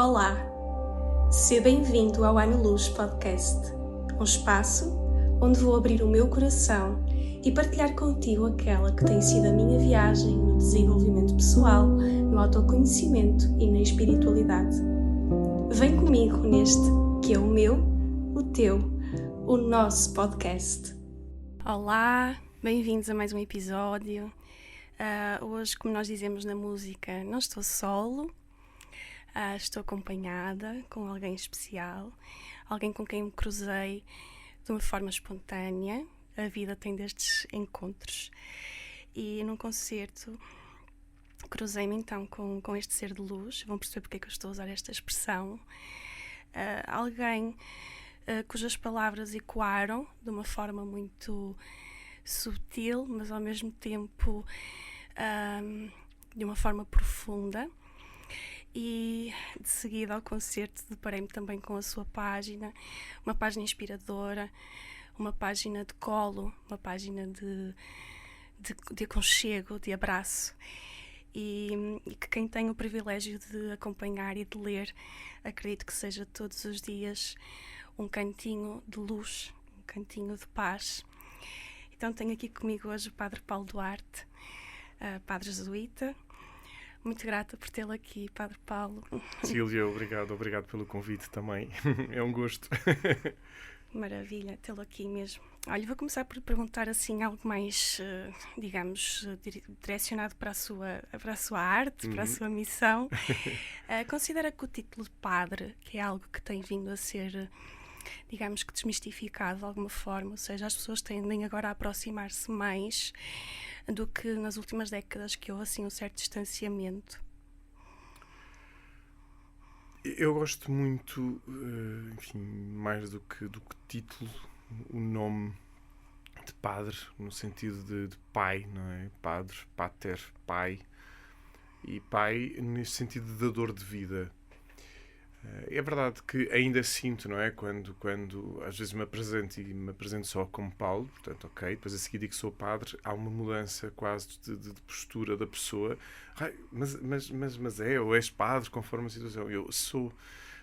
Olá, seja bem-vindo ao Ano Luz Podcast, um espaço onde vou abrir o meu coração e partilhar contigo aquela que tem sido a minha viagem no desenvolvimento pessoal, no autoconhecimento e na espiritualidade. Vem comigo neste que é o meu, o teu, o nosso podcast. Olá, bem-vindos a mais um episódio. Hoje, como nós dizemos na música, não estou solo. Estou acompanhada com alguém especial, alguém com quem me cruzei de uma forma espontânea. A vida tem destes encontros e num concerto cruzei-me então com este ser de luz. Vão perceber porque é que eu estou a usar esta expressão. Alguém cujas palavras ecoaram de uma forma muito sutil, mas ao mesmo tempo de uma forma profunda. E de seguida ao concerto deparei-me também com a sua página, uma página inspiradora, uma página de colo, uma página de aconchego, de abraço, e que quem tem o privilégio de acompanhar e de ler, acredito que seja todos os dias um cantinho de luz, um cantinho de paz. Então tenho aqui comigo hoje o Padre Paulo Duarte, Padre Jesuíta. Muito grata por tê-lo aqui, Padre Paulo. Sílvia, obrigado pelo convite também. É um gosto. Maravilha, tê-lo aqui mesmo. Olha, vou começar por perguntar assim algo mais, digamos, direcionado para a sua arte, para a sua missão. Considera que o título de padre, que é algo que tem vindo a ser, digamos que desmistificado de alguma forma, ou seja, as pessoas tendem agora a aproximar-se mais do que nas últimas décadas, que houve assim um certo distanciamento? Eu gosto muito, enfim, mais do que título, o nome de padre, no sentido de pai, não é? Padre, pater, pai. E pai nesse sentido de dador de vida. É verdade que ainda sinto, não é? Quando às vezes me apresento só como Paulo, portanto, ok, depois a seguir digo que sou padre, há uma mudança quase de postura da pessoa. Mas ou és padre conforme a situação. Eu sou.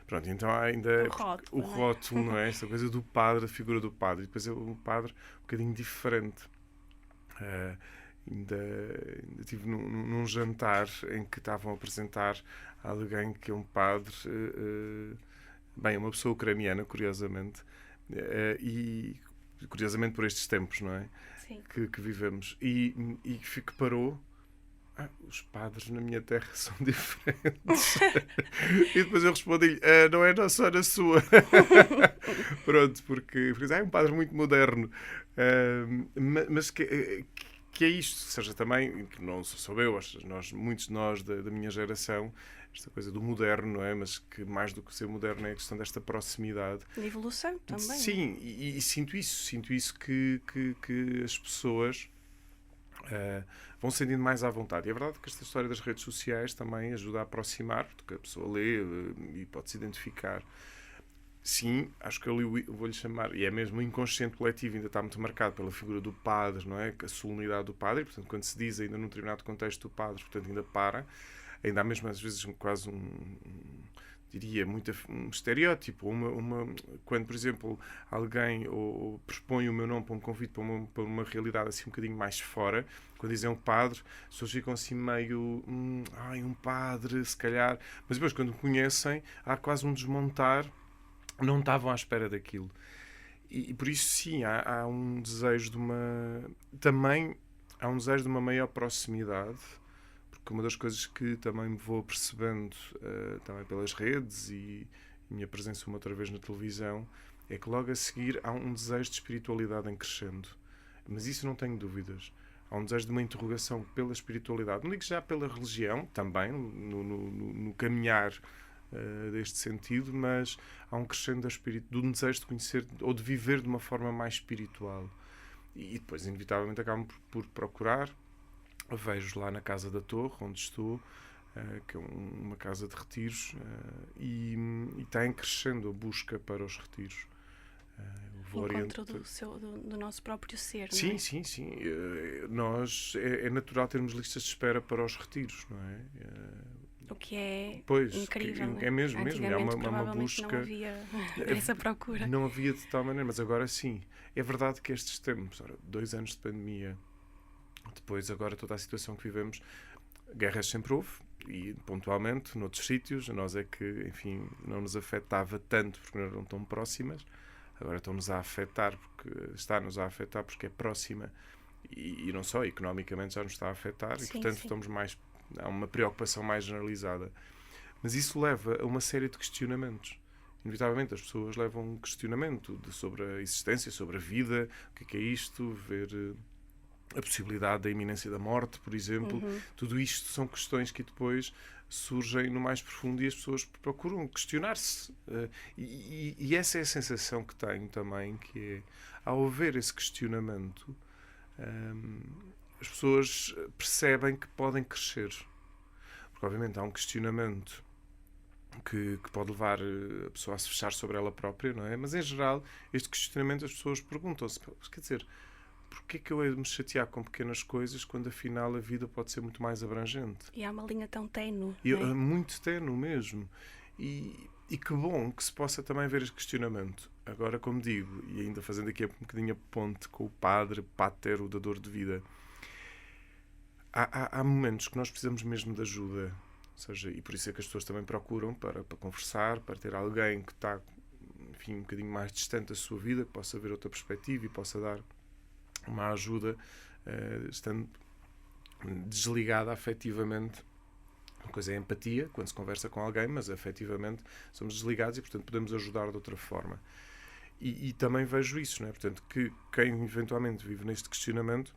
Pronto, então há ainda o rótulo, não é? Esta coisa do padre, a figura do padre. E depois é um padre um bocadinho diferente. Ainda estive num jantar em que estavam a apresentar alguém que é um padre, uma pessoa ucraniana, curiosamente, e curiosamente por estes tempos, não é? Sim. Que vivemos. E que parou. Os padres na minha terra são diferentes. E depois eu respondi-lhe, não é só na sua. Pronto, porque é um padre muito moderno. Mas que é isto, seja também, que não sou eu, muitos de nós da minha geração, esta coisa do moderno, não é? Mas que mais do que ser moderno é a questão desta proximidade. De evolução também. Sim, e sinto isso que as pessoas vão sentindo mais à vontade. E é verdade que esta história das redes sociais também ajuda a aproximar, porque a pessoa lê e pode-se identificar. Sim, acho que ali vou-lhe chamar, e é mesmo o inconsciente coletivo, ainda está muito marcado pela figura do padre, não é? A solenidade do padre, e, portanto, quando se diz ainda num determinado contexto do padre, portanto, ainda há mesmo às vezes quase diria, um estereótipo, quando, por exemplo, alguém ou propõe o meu nome para um convite para uma realidade assim um bocadinho mais fora, quando dizem um padre, as pessoas ficam assim meio, um padre, se calhar, mas depois quando o conhecem, há quase um desmontar. Não estavam à espera daquilo. E por isso, sim, há um desejo há um desejo de uma maior proximidade, porque uma das coisas que também me vou percebendo também pelas redes e minha presença uma outra vez na televisão, é que logo a seguir há um desejo de espiritualidade em crescendo. Mas isso não tenho dúvidas. Há um desejo de uma interrogação pela espiritualidade. Não digo já pela religião, também, no caminhar deste sentido, mas há um crescendo do desejo de conhecer ou de viver de uma forma mais espiritual. E depois, inevitavelmente, acabam por procurar. Vejo lá na Casa da Torre, onde estou, que é uma casa de retiros, e está em crescendo a busca para os retiros. Encontro do nosso próprio ser, sim, não é? Sim. Nós, é natural termos listas de espera para os retiros, não é? O que é pois, incrível, é mesmo, é uma busca. Não havia essa procura. Não havia de tal maneira, mas agora sim. É verdade que estes tempos, 2 anos de pandemia, depois agora toda a situação que vivemos, guerras sempre houve, e pontualmente, noutros sítios, a nós é que, enfim, não nos afetava tanto porque não eram tão próximas, agora estão-nos a afetar, está-nos a afetar porque é próxima, e não só, economicamente já nos está a afetar, e portanto estamos mais, há uma preocupação mais generalizada. Mas isso leva a uma série de questionamentos. Inevitavelmente as pessoas levam um questionamento sobre a existência, sobre a vida, o que é isto, ver a possibilidade da iminência da morte, por exemplo. Tudo isto são questões que depois surgem no mais profundo e as pessoas procuram questionar-se. E essa é a sensação que tenho também, que é, ao haver esse questionamento, as pessoas percebem que podem crescer. Porque, obviamente, há um questionamento que pode levar a pessoa a se fechar sobre ela própria, não é? Mas, em geral, este questionamento as pessoas perguntam-se, quer dizer, porquê que eu hei de me chatear com pequenas coisas quando, afinal, a vida pode ser muito mais abrangente? E há uma linha tão ténue. Muito ténue mesmo. E que bom que se possa também ver este questionamento. Agora, como digo, e ainda fazendo aqui um bocadinho a ponte com o padre Pater, o dador de vida, há momentos que nós precisamos mesmo de ajuda. Ou seja, e por isso é que as pessoas também procuram para conversar, para ter alguém que está, enfim, um bocadinho mais distante da sua vida, que possa ver outra perspectiva e possa dar uma ajuda, estando desligada afetivamente. Uma coisa é a empatia, quando se conversa com alguém, mas afetivamente somos desligados e, portanto, podemos ajudar de outra forma. E também vejo isso, não é? Portanto, que quem eventualmente vive neste questionamento,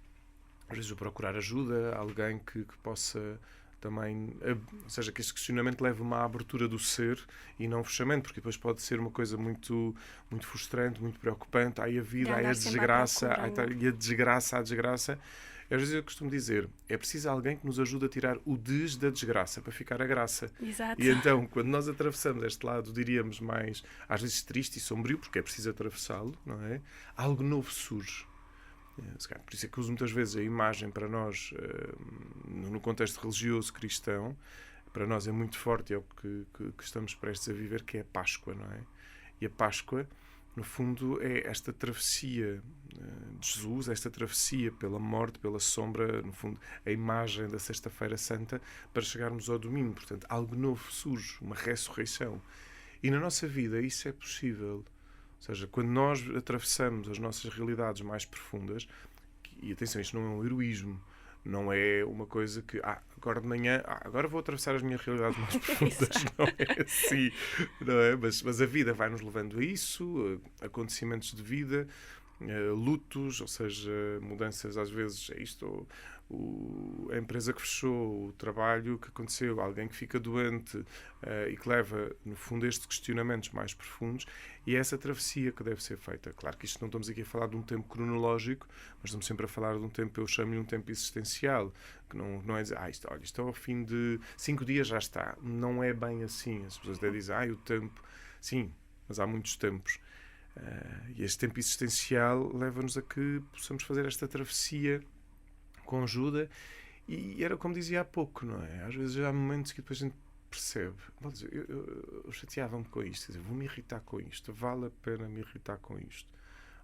às vezes, procurar ajuda, alguém que possa também, ou seja, que este questionamento leve a uma abertura do ser e não um fechamento, porque depois pode ser uma coisa muito, muito frustrante, muito preocupante. Ai, a vida, ai, a desgraça, e a desgraça. Às vezes eu costumo dizer, é preciso alguém que nos ajude a tirar o des da desgraça para ficar a graça. Exato. E então, quando nós atravessamos este lado, diríamos mais, às vezes triste e sombrio, porque é preciso atravessá-lo, não é? Algo novo surge. Por isso é que uso muitas vezes a imagem para nós, no contexto religioso cristão, para nós é muito forte, é o que estamos prestes a viver, que é a Páscoa, não é? E a Páscoa, no fundo, é esta travessia de Jesus, esta travessia pela morte, pela sombra, no fundo, a imagem da Sexta-feira Santa, para chegarmos ao domingo. Portanto, algo novo surge, uma ressurreição. E na nossa vida isso é possível. Ou seja, quando nós atravessamos as nossas realidades mais profundas, e atenção, isto não é um heroísmo, não é uma coisa que, agora de manhã, agora vou atravessar as minhas realidades mais profundas, não é assim, não é? Mas a vida vai nos levando a isso, acontecimentos de vida, lutos, ou seja, mudanças às vezes, é isto, a empresa que fechou, o trabalho que aconteceu, alguém que fica doente e que leva, no fundo, estes questionamentos mais profundos, e é essa travessia que deve ser feita. Claro que isto não estamos aqui a falar de um tempo cronológico, mas estamos sempre a falar de um tempo, eu chamo-lhe um tempo existencial, que não é dizer, isto ao fim de 5 dias já está. Não é bem assim. As pessoas até dizem, o tempo... Sim, mas há muitos tempos. E este tempo existencial leva-nos a que possamos fazer esta travessia com ajuda, e era como dizia há pouco, não é? Às vezes há momentos que depois a gente percebe, eu chateava-me com isto, vou-me irritar com isto, vale a pena me irritar com isto,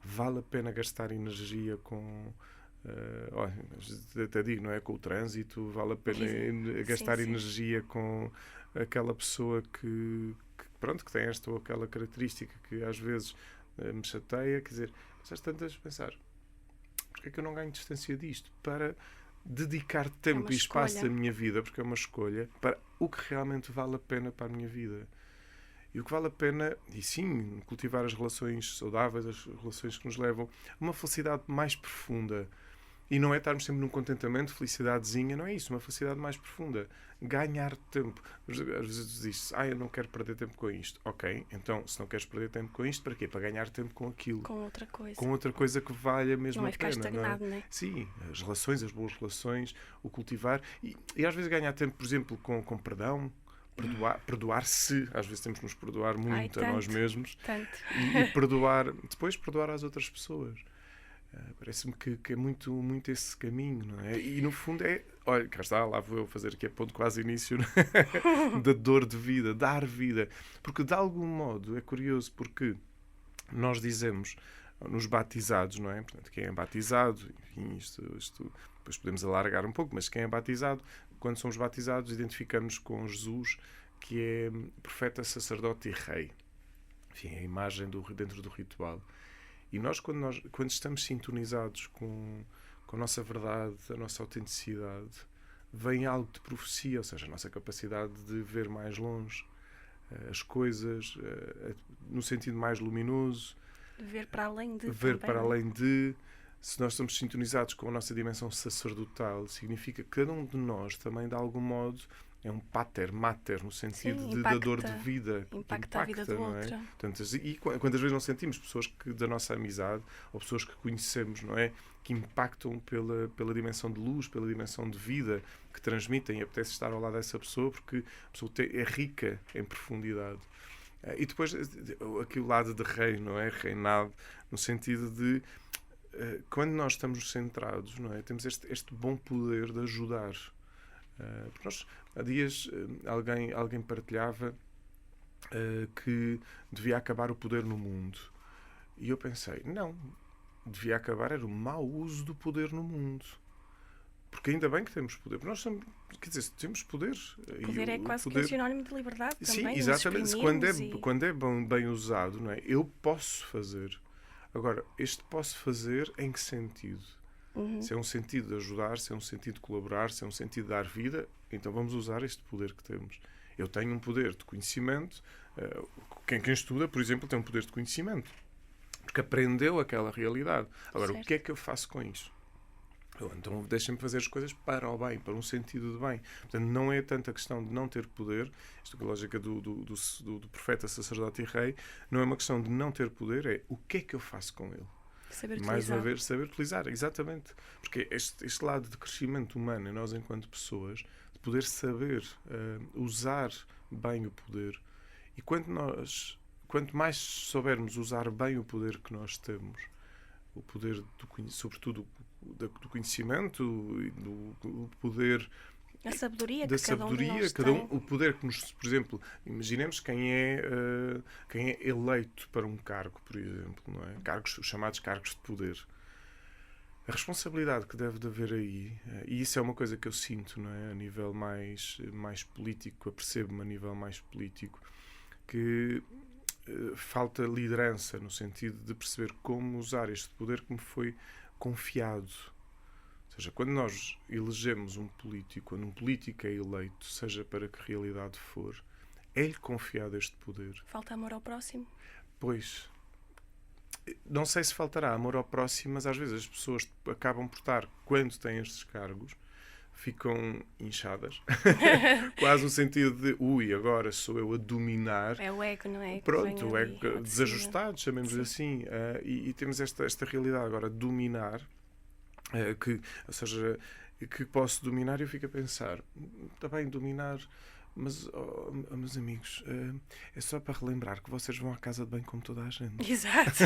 vale a pena gastar energia com, até digo, não é? Com o trânsito, vale a pena gastar energia com aquela pessoa que tem esta ou aquela característica que às vezes me chateia, quer dizer, mas às tantas pensar, porque é que eu não ganho distância disto? Para dedicar tempo e espaço da minha vida, porque é uma escolha, para o que realmente vale a pena para a minha vida. E o que vale a pena, e sim, cultivar as relações saudáveis, as relações que nos levam a uma felicidade mais profunda. E não é estarmos sempre num contentamento, felicidadezinha, não é isso, uma felicidade mais profunda. Ganhar tempo. Às vezes diz-se, eu não quero perder tempo com isto. Ok, então, se não queres perder tempo com isto, para quê? Para ganhar tempo com aquilo. Com outra coisa. Com outra coisa que valha mesmo não a pena. Não é ficar estagnado, não é? Sim, as relações, as boas relações, o cultivar. E às vezes ganhar tempo, por exemplo, com perdão, perdoar-se. Às vezes temos de nos perdoar muito a nós mesmos. Tanto. E depois perdoar às outras pessoas. Parece-me que é muito, muito esse caminho, não é? E no fundo olha, cá está, lá vou eu fazer aqui a ponto quase início, né? Da dor de vida, dar vida. Porque de algum modo é curioso, porque nós dizemos nos batizados, não é? Portanto, quem é batizado, enfim, isto depois podemos alargar um pouco, mas quem é batizado, quando somos batizados, identificamos com Jesus, que é profeta, sacerdote e rei. Enfim, é a imagem dentro do ritual. E quando estamos sintonizados com a nossa verdade, a nossa autenticidade, vem algo de profecia, ou seja, a nossa capacidade de ver mais longe as coisas, no sentido mais luminoso. Ver para além de. Ver para além de. Se nós estamos sintonizados com a nossa dimensão sacerdotal, significa que cada um de nós também, de algum modo, é um pater, mater, no sentido de dador de vida. Impacta a vida do não é? outro. Portanto, e quantas vezes não sentimos pessoas da nossa amizade, ou pessoas que conhecemos, não é? Que impactam pela dimensão de luz, pela dimensão de vida que transmitem, e apetece estar ao lado dessa pessoa porque a pessoa é rica em profundidade. E depois, aqui o lado de rei, não é? Reinado, no sentido de quando nós estamos centrados, não é? Temos este bom poder de ajudar. Porque nós, há dias, alguém partilhava que devia acabar o poder no mundo. E eu pensei, não, devia acabar era o mau uso do poder no mundo. Porque ainda bem que temos poder. Porque nós somos, quer dizer, temos poder. Poder é quase que um sinónimo de liberdade também. Sim, exatamente. Quando é bem usado, não é? Eu posso fazer. Agora, este posso fazer em que sentido? Se é um sentido de ajudar, se é um sentido de colaborar, se é um sentido de dar vida, então vamos usar este poder que temos. Eu tenho um poder de conhecimento. Quem estuda, por exemplo, tem um poder de conhecimento. Porque aprendeu aquela realidade. Agora, certo. O que é que eu faço com isso? Então deixem-me fazer as coisas para o bem, para um sentido de bem. Portanto, não é tanta questão de não ter poder, isto é a lógica do profeta, sacerdote e rei, não é uma questão de não ter poder, é o que é que eu faço com ele. Saber Mais utilizar. uma vez, saber utilizar, exatamente. Porque este lado de crescimento humano, nós enquanto pessoas, de poder saber usar bem o poder. E quanto mais soubermos usar bem o poder que nós temos, o poder, sobretudo, do conhecimento, do poder... A sabedoria da que cada um de nós tem. O poder que nos... Por exemplo, imaginemos quem é eleito para um cargo, por exemplo, não é? Os chamados cargos de poder. A responsabilidade que deve de haver aí, e isso é uma coisa que eu sinto, não é? A nível mais político, apercebo-me a nível mais político, que falta liderança, no sentido de perceber como usar este poder que me foi confiado. Ou seja, quando nós elegemos um político, quando um político é eleito, seja para que realidade for, é-lhe confiado este poder. Falta amor ao próximo? Pois. Não sei se faltará amor ao próximo, mas às vezes as pessoas acabam por estar, quando têm estes cargos, ficam inchadas. Quase no sentido de, agora sou eu a dominar. É o ego, não é? Pronto, o ego desajustado, chamemos-lhe assim. E temos esta realidade agora de dominar, ou seja, que posso dominar, e eu fico a pensar, está bem, dominar, mas, meus amigos, é só para relembrar que vocês vão à casa de banho como toda a gente. Exato.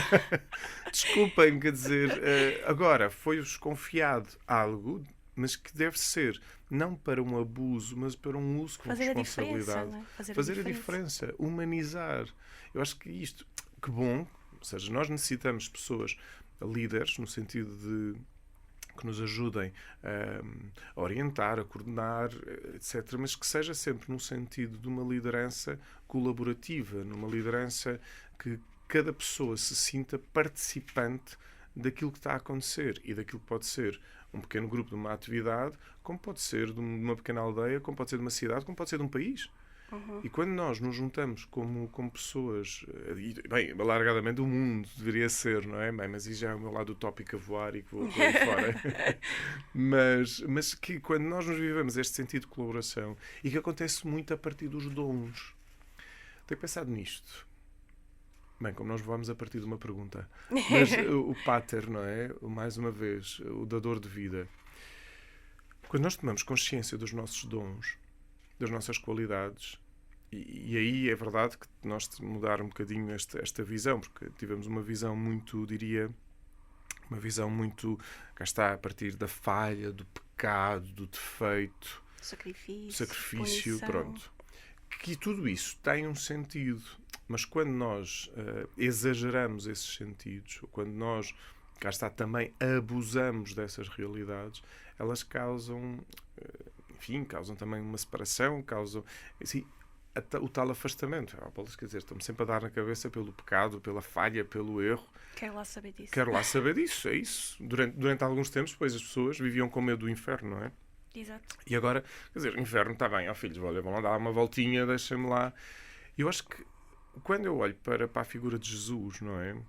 Desculpem-me, quer dizer, agora foi-vos confiado algo, mas que deve ser não para um abuso, mas para um uso com responsabilidade. Fazer a diferença, humanizar. Eu acho que isto, que bom, ou seja, nós necessitamos de pessoas líderes, no sentido de que nos ajudem a orientar, a coordenar, etc., mas que seja sempre no sentido de uma liderança colaborativa, numa liderança que cada pessoa se sinta participante daquilo que está a acontecer e daquilo que pode ser um pequeno grupo de uma atividade, como pode ser de uma pequena aldeia, como pode ser de uma cidade, como pode ser de um país. E quando nós nos juntamos como pessoas, e, bem, alargadamente o mundo deveria ser, não é? Bem, mas isso já é o meu lado utópico a voar e que vou por aí fora. mas que quando nós nos vivemos este sentido de colaboração, e que acontece muito a partir dos dons. Tenho pensado nisto. Bem, como nós vamos a partir de uma pergunta. Mas o pater, não é? Mais uma vez, o dador de vida. Quando nós tomamos consciência dos nossos dons, das nossas qualidades, e aí é verdade que nós mudar um bocadinho esta visão, porque tivemos uma visão muito, diria, uma visão muito, cá está, a partir da falha, do pecado, do defeito, sacrifício, punição. pronto. Que tudo isso tem um sentido, mas quando nós exageramos esses sentidos, ou quando nós, cá está, também abusamos dessas realidades, elas causam, enfim, causam também uma separação, causam, assim, o tal afastamento. Quer dizer, estamos sempre a dar na cabeça pelo pecado, pela falha, pelo erro. Quero lá saber disso. Quero lá saber disso, é isso. Durante alguns tempos, depois as pessoas viviam com medo do inferno, não é? Exato. E agora, quer dizer, o inferno está bem, filhos, olha, vão lá dar uma voltinha, deixem-me lá. Eu acho que quando eu olho para a figura de Jesus, não é?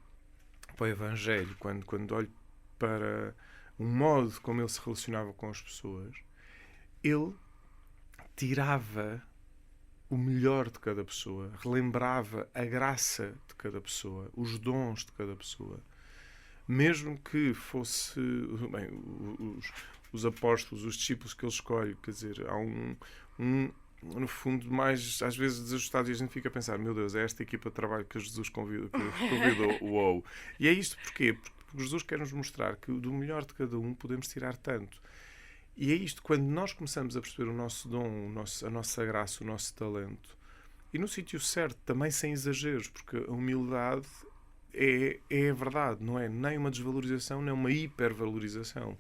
Para o Evangelho, quando olho para o modo como ele se relacionava com as pessoas, ele tirava o melhor de cada pessoa, relembrava a graça de cada pessoa, os dons de cada pessoa. Mesmo que fosse, bem, os apóstolos, os discípulos que ele escolhe, quer dizer, há no fundo, mais às vezes desajustado, e a gente fica a pensar, meu Deus, é esta equipa de trabalho que Jesus convidou, uou. E é isto porquê? Porque Jesus quer nos mostrar que do melhor de cada um podemos tirar tanto. E é isto, quando nós começamos a perceber o nosso dom, a nossa graça, o nosso talento, e no sítio certo, também sem exageros, porque a humildade é a verdade, não é nem uma desvalorização, nem uma hipervalorização.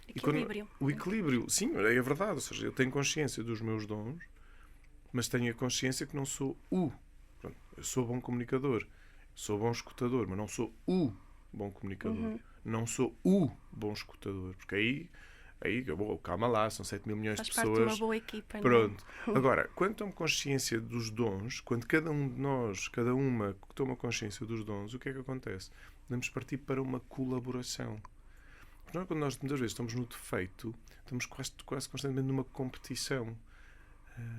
Equilíbrio. O equilíbrio, sim, é a verdade. Ou seja, eu tenho consciência dos meus dons, mas tenho a consciência que não sou Pronto, eu sou bom comunicador, sou bom escutador, mas não sou o bom comunicador. Uhum. Não sou o bom escutador, porque aí calma lá, são 7 mil milhões de pessoas. Faz parte de uma boa equipa, pronto. Não? Agora, quando tomo consciência dos dons, quando cada um de nós, cada uma toma consciência dos dons, o que é que acontece? Podemos partir para uma colaboração. Porque não é quando nós muitas vezes estamos no defeito, estamos quase constantemente numa competição,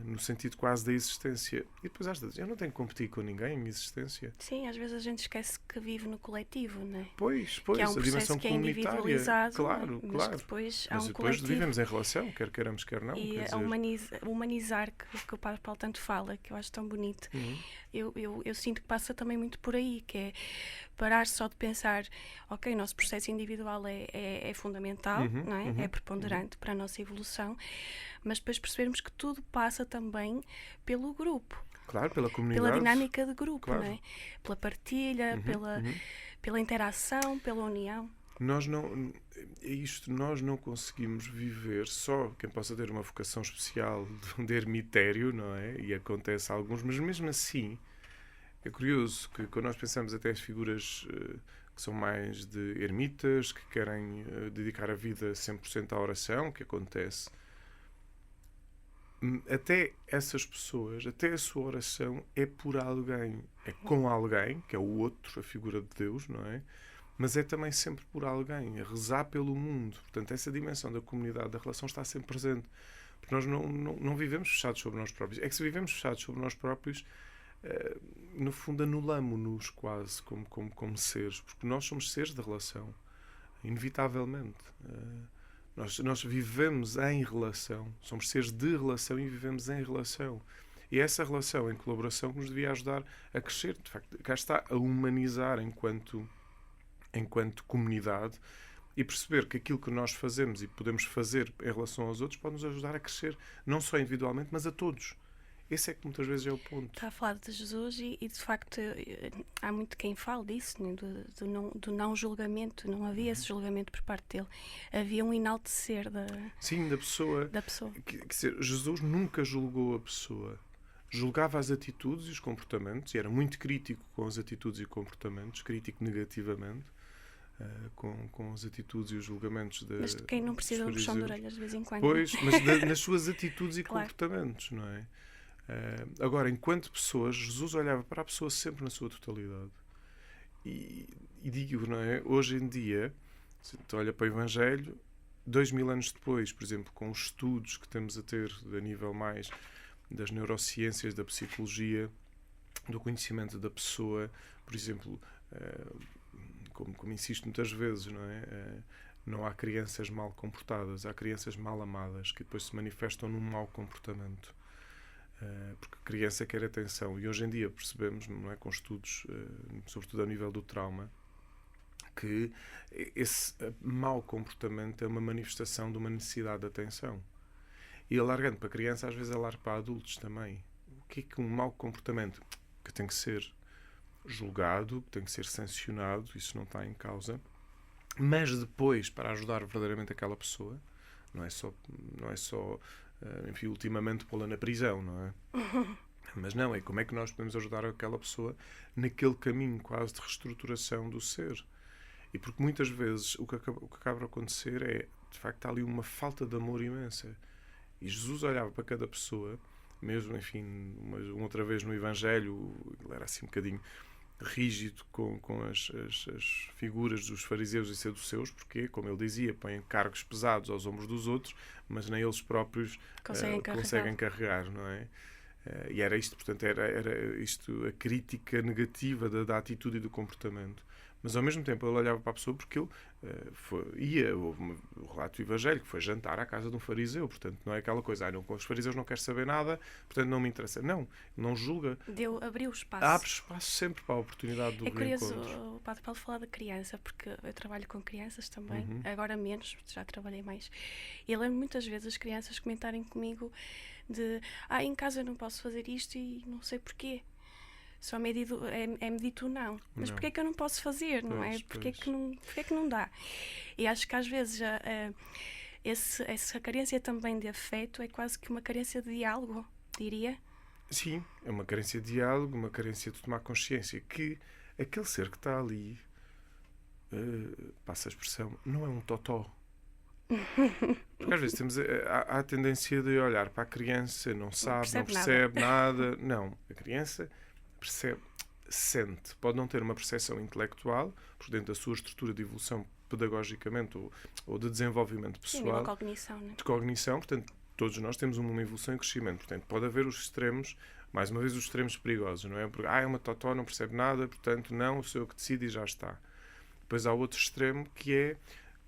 no sentido quase da existência. E depois às vezes eu não tenho que competir com ninguém em minha existência. Sim, às vezes a gente esquece que vive no coletivo, não é? Pois, que é um a dimensão que é comunitária. individualizado, Claro, mas claro. que depois há Mas um depois coletivo. vivemos em relação, quer queiramos, quer não. E quer a dizer... humanizar que o Padre Paulo tanto fala, que eu acho tão bonito. Uhum. Eu sinto que passa também muito por aí, que é parar só de pensar, ok, o nosso processo individual é fundamental, não é? É preponderante para a nossa evolução, mas depois percebermos que tudo passa também pelo grupo. Claro, pela comunidade. Pela dinâmica de grupo, Claro. não é? Pela partilha, pela interação, pela união. Nós não conseguimos viver só quem possa ter uma vocação especial de ermitério, não é? E acontece a alguns, mas mesmo assim é curioso que quando nós pensamos até as figuras que são mais de ermitas, que querem dedicar a vida 100% à oração, que acontece, até essas pessoas, até a sua oração é por alguém, é com alguém, que é o outro, a figura de Deus, não é? Mas é também sempre por alguém, é rezar pelo mundo. Portanto, essa dimensão da comunidade, da relação está sempre presente. Porque nós não vivemos fechados sobre nós próprios. É que se vivemos fechados sobre nós próprios, no fundo anulamo-nos quase como seres, porque nós somos seres de relação, inevitavelmente. Nós vivemos em relação, somos seres de relação e vivemos em relação. E essa relação em colaboração que nos devia ajudar a crescer, de facto, cá está, a humanizar enquanto comunidade e perceber que aquilo que nós fazemos e podemos fazer em relação aos outros pode nos ajudar a crescer, não só individualmente, mas a todos. Esse é que muitas vezes é o ponto. Está a falar de Jesus e de facto há muito quem fala disso, né? do não julgamento. Não havia esse julgamento por parte dele. Havia um enaltecer da pessoa. Quer dizer, Jesus nunca julgou a pessoa. Julgava as atitudes e os comportamentos e era muito crítico com as atitudes e comportamentos, crítico negativamente com as atitudes e os julgamentos mas de quem não precisa de um puxão de orelhas de vez em quando. Pois, mas nas suas atitudes e claro. Comportamentos, não é? Agora, enquanto pessoas, Jesus olhava para a pessoa sempre na sua totalidade. E digo, não é? Hoje em dia, se tu olha para o Evangelho, 2000 anos depois, por exemplo, com os estudos que temos a ter a nível mais das neurociências, da psicologia, do conhecimento da pessoa, por exemplo, como insisto muitas vezes, não é? Não há crianças mal comportadas, há crianças mal amadas que depois se manifestam num mau comportamento. Porque a criança quer atenção e hoje em dia percebemos, não é, com estudos, sobretudo a nível do trauma, que esse mau comportamento é uma manifestação de uma necessidade de atenção. E alargando para criança, às vezes alarga para adultos também. O que é um mau comportamento? Que tem que ser julgado, que tem que ser sancionado, isso não está em causa, mas depois, para ajudar verdadeiramente aquela pessoa, não é só enfim, ultimamente pô-la na prisão, não é? Mas não, é como é que nós podemos ajudar aquela pessoa naquele caminho quase de reestruturação do ser. E porque muitas vezes o que acaba a acontecer é, de facto, há ali uma falta de amor imensa. E Jesus olhava para cada pessoa, mesmo, enfim, outra vez no Evangelho, ele era assim um bocadinho rígido com as figuras dos fariseus e saduceus, porque, como ele dizia, põem cargos pesados aos ombros dos outros, mas nem eles próprios conseguem carregar, não é? E era isto, portanto, era isto a crítica negativa da atitude e do comportamento. Mas, ao mesmo tempo, ele olhava para a pessoa porque ele o relato do Evangelho, que foi jantar à casa de um fariseu. Portanto, não é aquela coisa, não, com os fariseus não quero saber nada, portanto, não me interessa. Não julga. Abriu espaço. Abre espaço sempre para a oportunidade do reencontro. É curioso o Padre Paulo falar da criança, porque eu trabalho com crianças também, agora menos, já trabalhei mais. E eu lembro muitas vezes as crianças comentarem comigo de, em casa eu não posso fazer isto e não sei porquê. Só é-me dito não. Mas porquê é que eu não posso fazer, não é? Porquê é que não dá? E acho que às vezes essa carência também de afeto é quase que uma carência de diálogo, diria. Sim, é uma carência de diálogo, uma carência de tomar consciência que aquele ser que está ali, passa a expressão, não é um totó. Porque às vezes temos a tendência de olhar para a criança, não sabe, não percebe nada. Não, a criança percebe, sente. Pode não ter uma percepção intelectual, por dentro da sua estrutura de evolução pedagogicamente ou de desenvolvimento pessoal. Sim, uma cognição, né? De cognição, portanto, todos nós temos uma evolução e crescimento. Portanto, pode haver os extremos, mais uma vez, os extremos perigosos, não é? Porque, é uma totó, não percebe nada, portanto, não, sou eu que decido e já está. Depois há outro extremo que é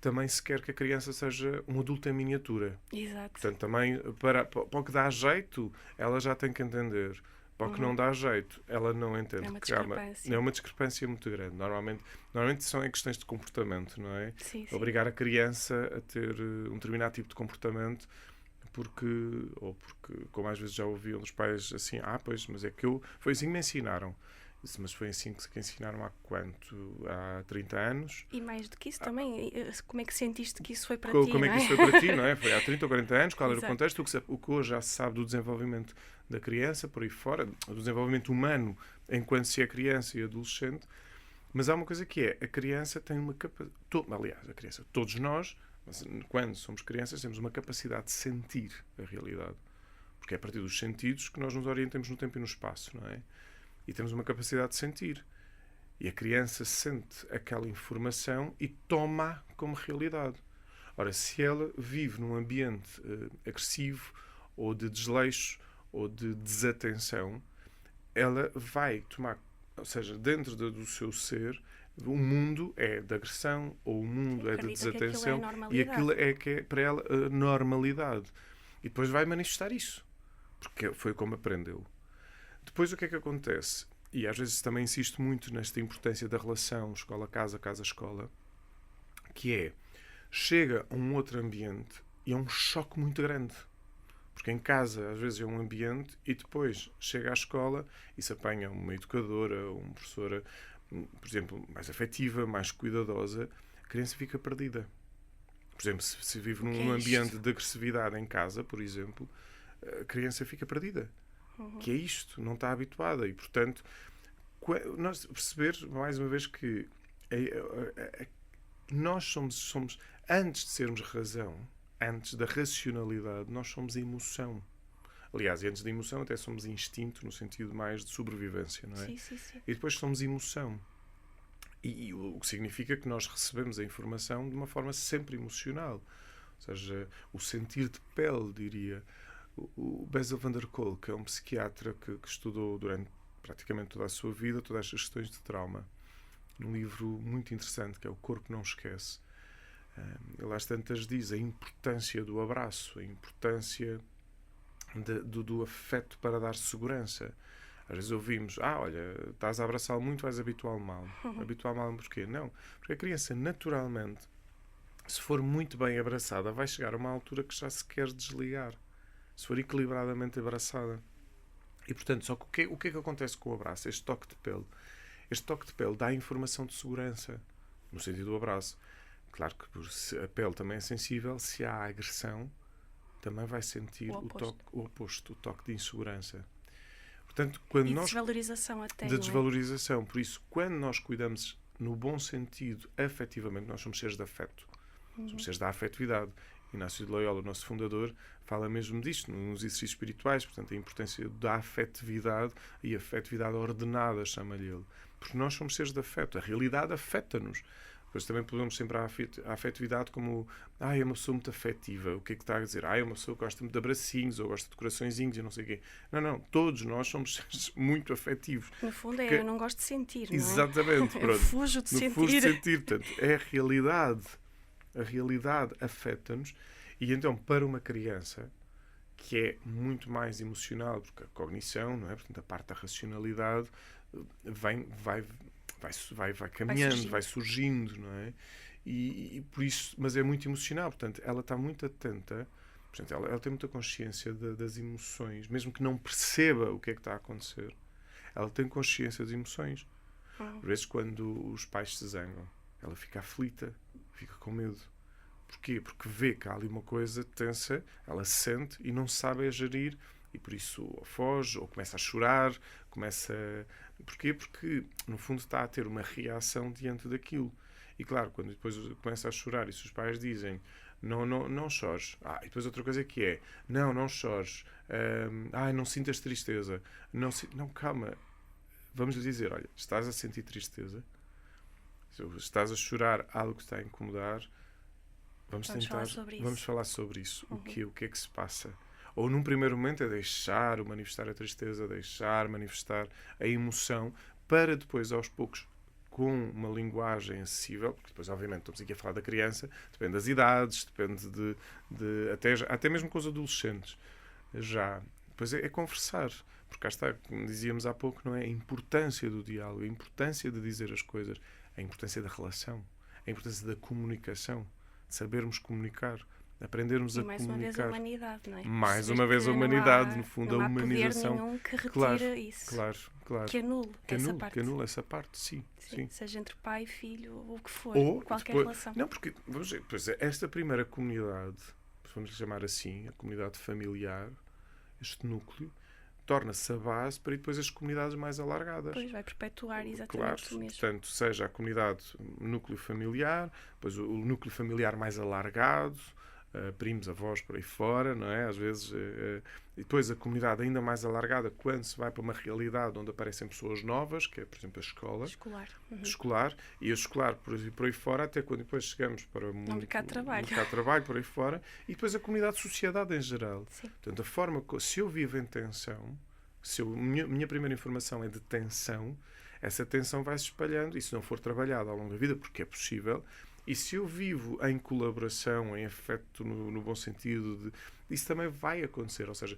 também se quer que a criança seja um adulto em miniatura. Exato. Portanto, também, para o que dá jeito, ela já tem que entender. Para o que não dá jeito, ela não entende. É uma discrepância. É uma discrepância muito grande. Normalmente são em questões de comportamento, não é? Sim. Obrigar a criança a ter um determinado tipo de comportamento porque, como às vezes já ouviam dos pais assim, pois, mas é que foi assim que me ensinaram. Mas foi assim que ensinaram há quanto? Há 30 anos? E mais do que isso também, como é que sentiste que isso foi para ti, como é que isso foi para ti, não é? Foi há 30 ou 40 anos, qual era o contexto? O que hoje já se sabe do desenvolvimento da criança, por aí fora, do desenvolvimento humano enquanto se é criança e adolescente. Mas há uma coisa que é, a criança tem uma capacidade... Aliás, a criança, todos nós, quando somos crianças, temos uma capacidade de sentir a realidade. Porque é a partir dos sentidos que nós nos orientamos no tempo e no espaço, não é? E temos uma capacidade de sentir. E a criança sente aquela informação e toma como realidade. Ora, se ela vive num ambiente agressivo, ou de desleixo, ou de desatenção, ela vai tomar, ou seja, dentro do seu ser, o mundo é de agressão, ou o mundo é de desatenção, e aquilo é que é para ela a normalidade. E depois vai manifestar isso. Porque foi como aprendeu. Depois o que é que acontece? E às vezes também insisto muito nesta importância da relação escola-casa, casa-escola, que é, chega a um outro ambiente e é um choque muito grande. Porque em casa às vezes é um ambiente e depois chega à escola e se apanha uma educadora, uma professora, por exemplo, mais afetiva, mais cuidadosa, a criança fica perdida. Por exemplo, se vive num ambiente de agressividade em casa, por exemplo, a criança fica perdida. Que é isto, não está habituada. E, portanto, nós perceber, mais uma vez, que nós somos, antes de sermos razão, antes da racionalidade, nós somos emoção. Aliás, e antes da emoção até somos instinto, no sentido mais de sobrevivência, não é? Sim. E depois somos emoção. E o que significa que nós recebemos a informação de uma forma sempre emocional. Ou seja, o sentir de pele, diria. O Bessel van der Kolk, que é um psiquiatra que estudou durante praticamente toda a sua vida todas estas questões de trauma, num livro muito interessante que é O Corpo Não Esquece. Ele às tantas diz a importância do abraço, a importância do afeto para dar segurança. Às vezes ouvimos, olha, estás a abraçá-lo muito, vais habituá-lo mal. Habituá-lo mal porquê? Não. Porque a criança, naturalmente, se for muito bem abraçada, vai chegar a uma altura que já se quer desligar. Se for equilibradamente abraçada. E, portanto, só que o que é que acontece com o abraço? Este toque de pele. Este toque de pele dá informação de segurança, no sentido do abraço. Claro que se a pele também é sensível, se há agressão, também vai sentir o oposto, o toque de insegurança. Portanto, quando desvalorização até. De desvalorização. Por isso, quando nós cuidamos no bom sentido, afetivamente, nós somos seres de afeto. Somos seres da afetividade. Inácio de Loyola, o nosso fundador, fala mesmo disto, nos exercícios espirituais, portanto, a importância da afetividade e a afetividade ordenada, chama-lhe ele. Porque nós somos seres de afeto. A realidade afeta-nos. Depois também podemos sempre a afetividade como é uma pessoa muito afetiva. O que é que está a dizer? É uma pessoa que gosta muito de abracinhos ou gosta de coraçõezinhos e não sei o quê. Não. Todos nós somos seres muito afetivos. No fundo eu não gosto de sentir, não é? Exatamente. Eu fujo de sentir. Fujo de sentir. Portanto, é a realidade. A realidade afeta-nos. E então, para uma criança que é muito mais emocional, porque a cognição, não é? Portanto, a parte da racionalidade vai caminhando, vai surgindo, não é? E por isso, mas é muito emocional, portanto, ela está muito atenta, portanto, ela tem muita consciência das emoções, mesmo que não perceba o que é que está a acontecer, ela tem consciência das emoções. Às vezes, quando os pais se zangam, ela fica aflita, fica com medo. Porquê? Porque vê que há ali uma coisa tensa, ela sente e não sabe gerir, e por isso ou foge, ou começa a chorar, Porquê? Porque, no fundo, está a ter uma reação diante daquilo. E, claro, quando depois começa a chorar e se os pais dizem não chores. E depois outra coisa que é não chores. Não sintas tristeza. Não, calma. Vamos lhe dizer, olha, estás a sentir tristeza, estás a chorar algo que está a incomodar, vamos falar sobre isso. O que é que se passa? Ou num primeiro momento é deixar manifestar a tristeza, deixar manifestar a emoção, para depois, aos poucos, com uma linguagem acessível, porque depois, obviamente, estamos aqui a falar da criança, depende das idades, depende até mesmo com os adolescentes. Depois é conversar, porque cá está, como dizíamos há pouco, não é? A importância do diálogo, a importância de dizer as coisas, a importância da relação, a importância da comunicação, de sabermos comunicar. Aprendermos a comunicar. Mais uma vez a humanidade, não é? Mais uma vez a humanidade, no fundo, a humanização. Não há poder nenhum que retira isso. Claro. Que anule essa parte. Sim. Seja entre pai e filho, ou o que for, ou qualquer depois, relação. Não, porque, vamos ver, esta primeira comunidade, vamos chamar assim, a comunidade familiar, este núcleo, torna-se a base para depois as comunidades mais alargadas. Pois, vai perpetuar exatamente o mesmo. Portanto, seja a comunidade núcleo familiar, depois o núcleo familiar mais alargado, primos, avós, por aí fora, não é? Às vezes, e depois a comunidade ainda mais alargada, quando se vai para uma realidade onde aparecem pessoas novas, que é, por exemplo, a escola. Escolar. E a escolar, por aí fora, até quando depois chegamos para o mercado de trabalho. Por aí fora. E depois a comunidade de sociedade em geral. Sim. Portanto, a forma... Se eu vivo em tensão, minha primeira informação é de tensão, essa tensão vai se espalhando, e se não for trabalhada ao longo da vida, porque é possível... E se eu vivo em colaboração, em afeto no bom sentido, isso também vai acontecer. Ou seja,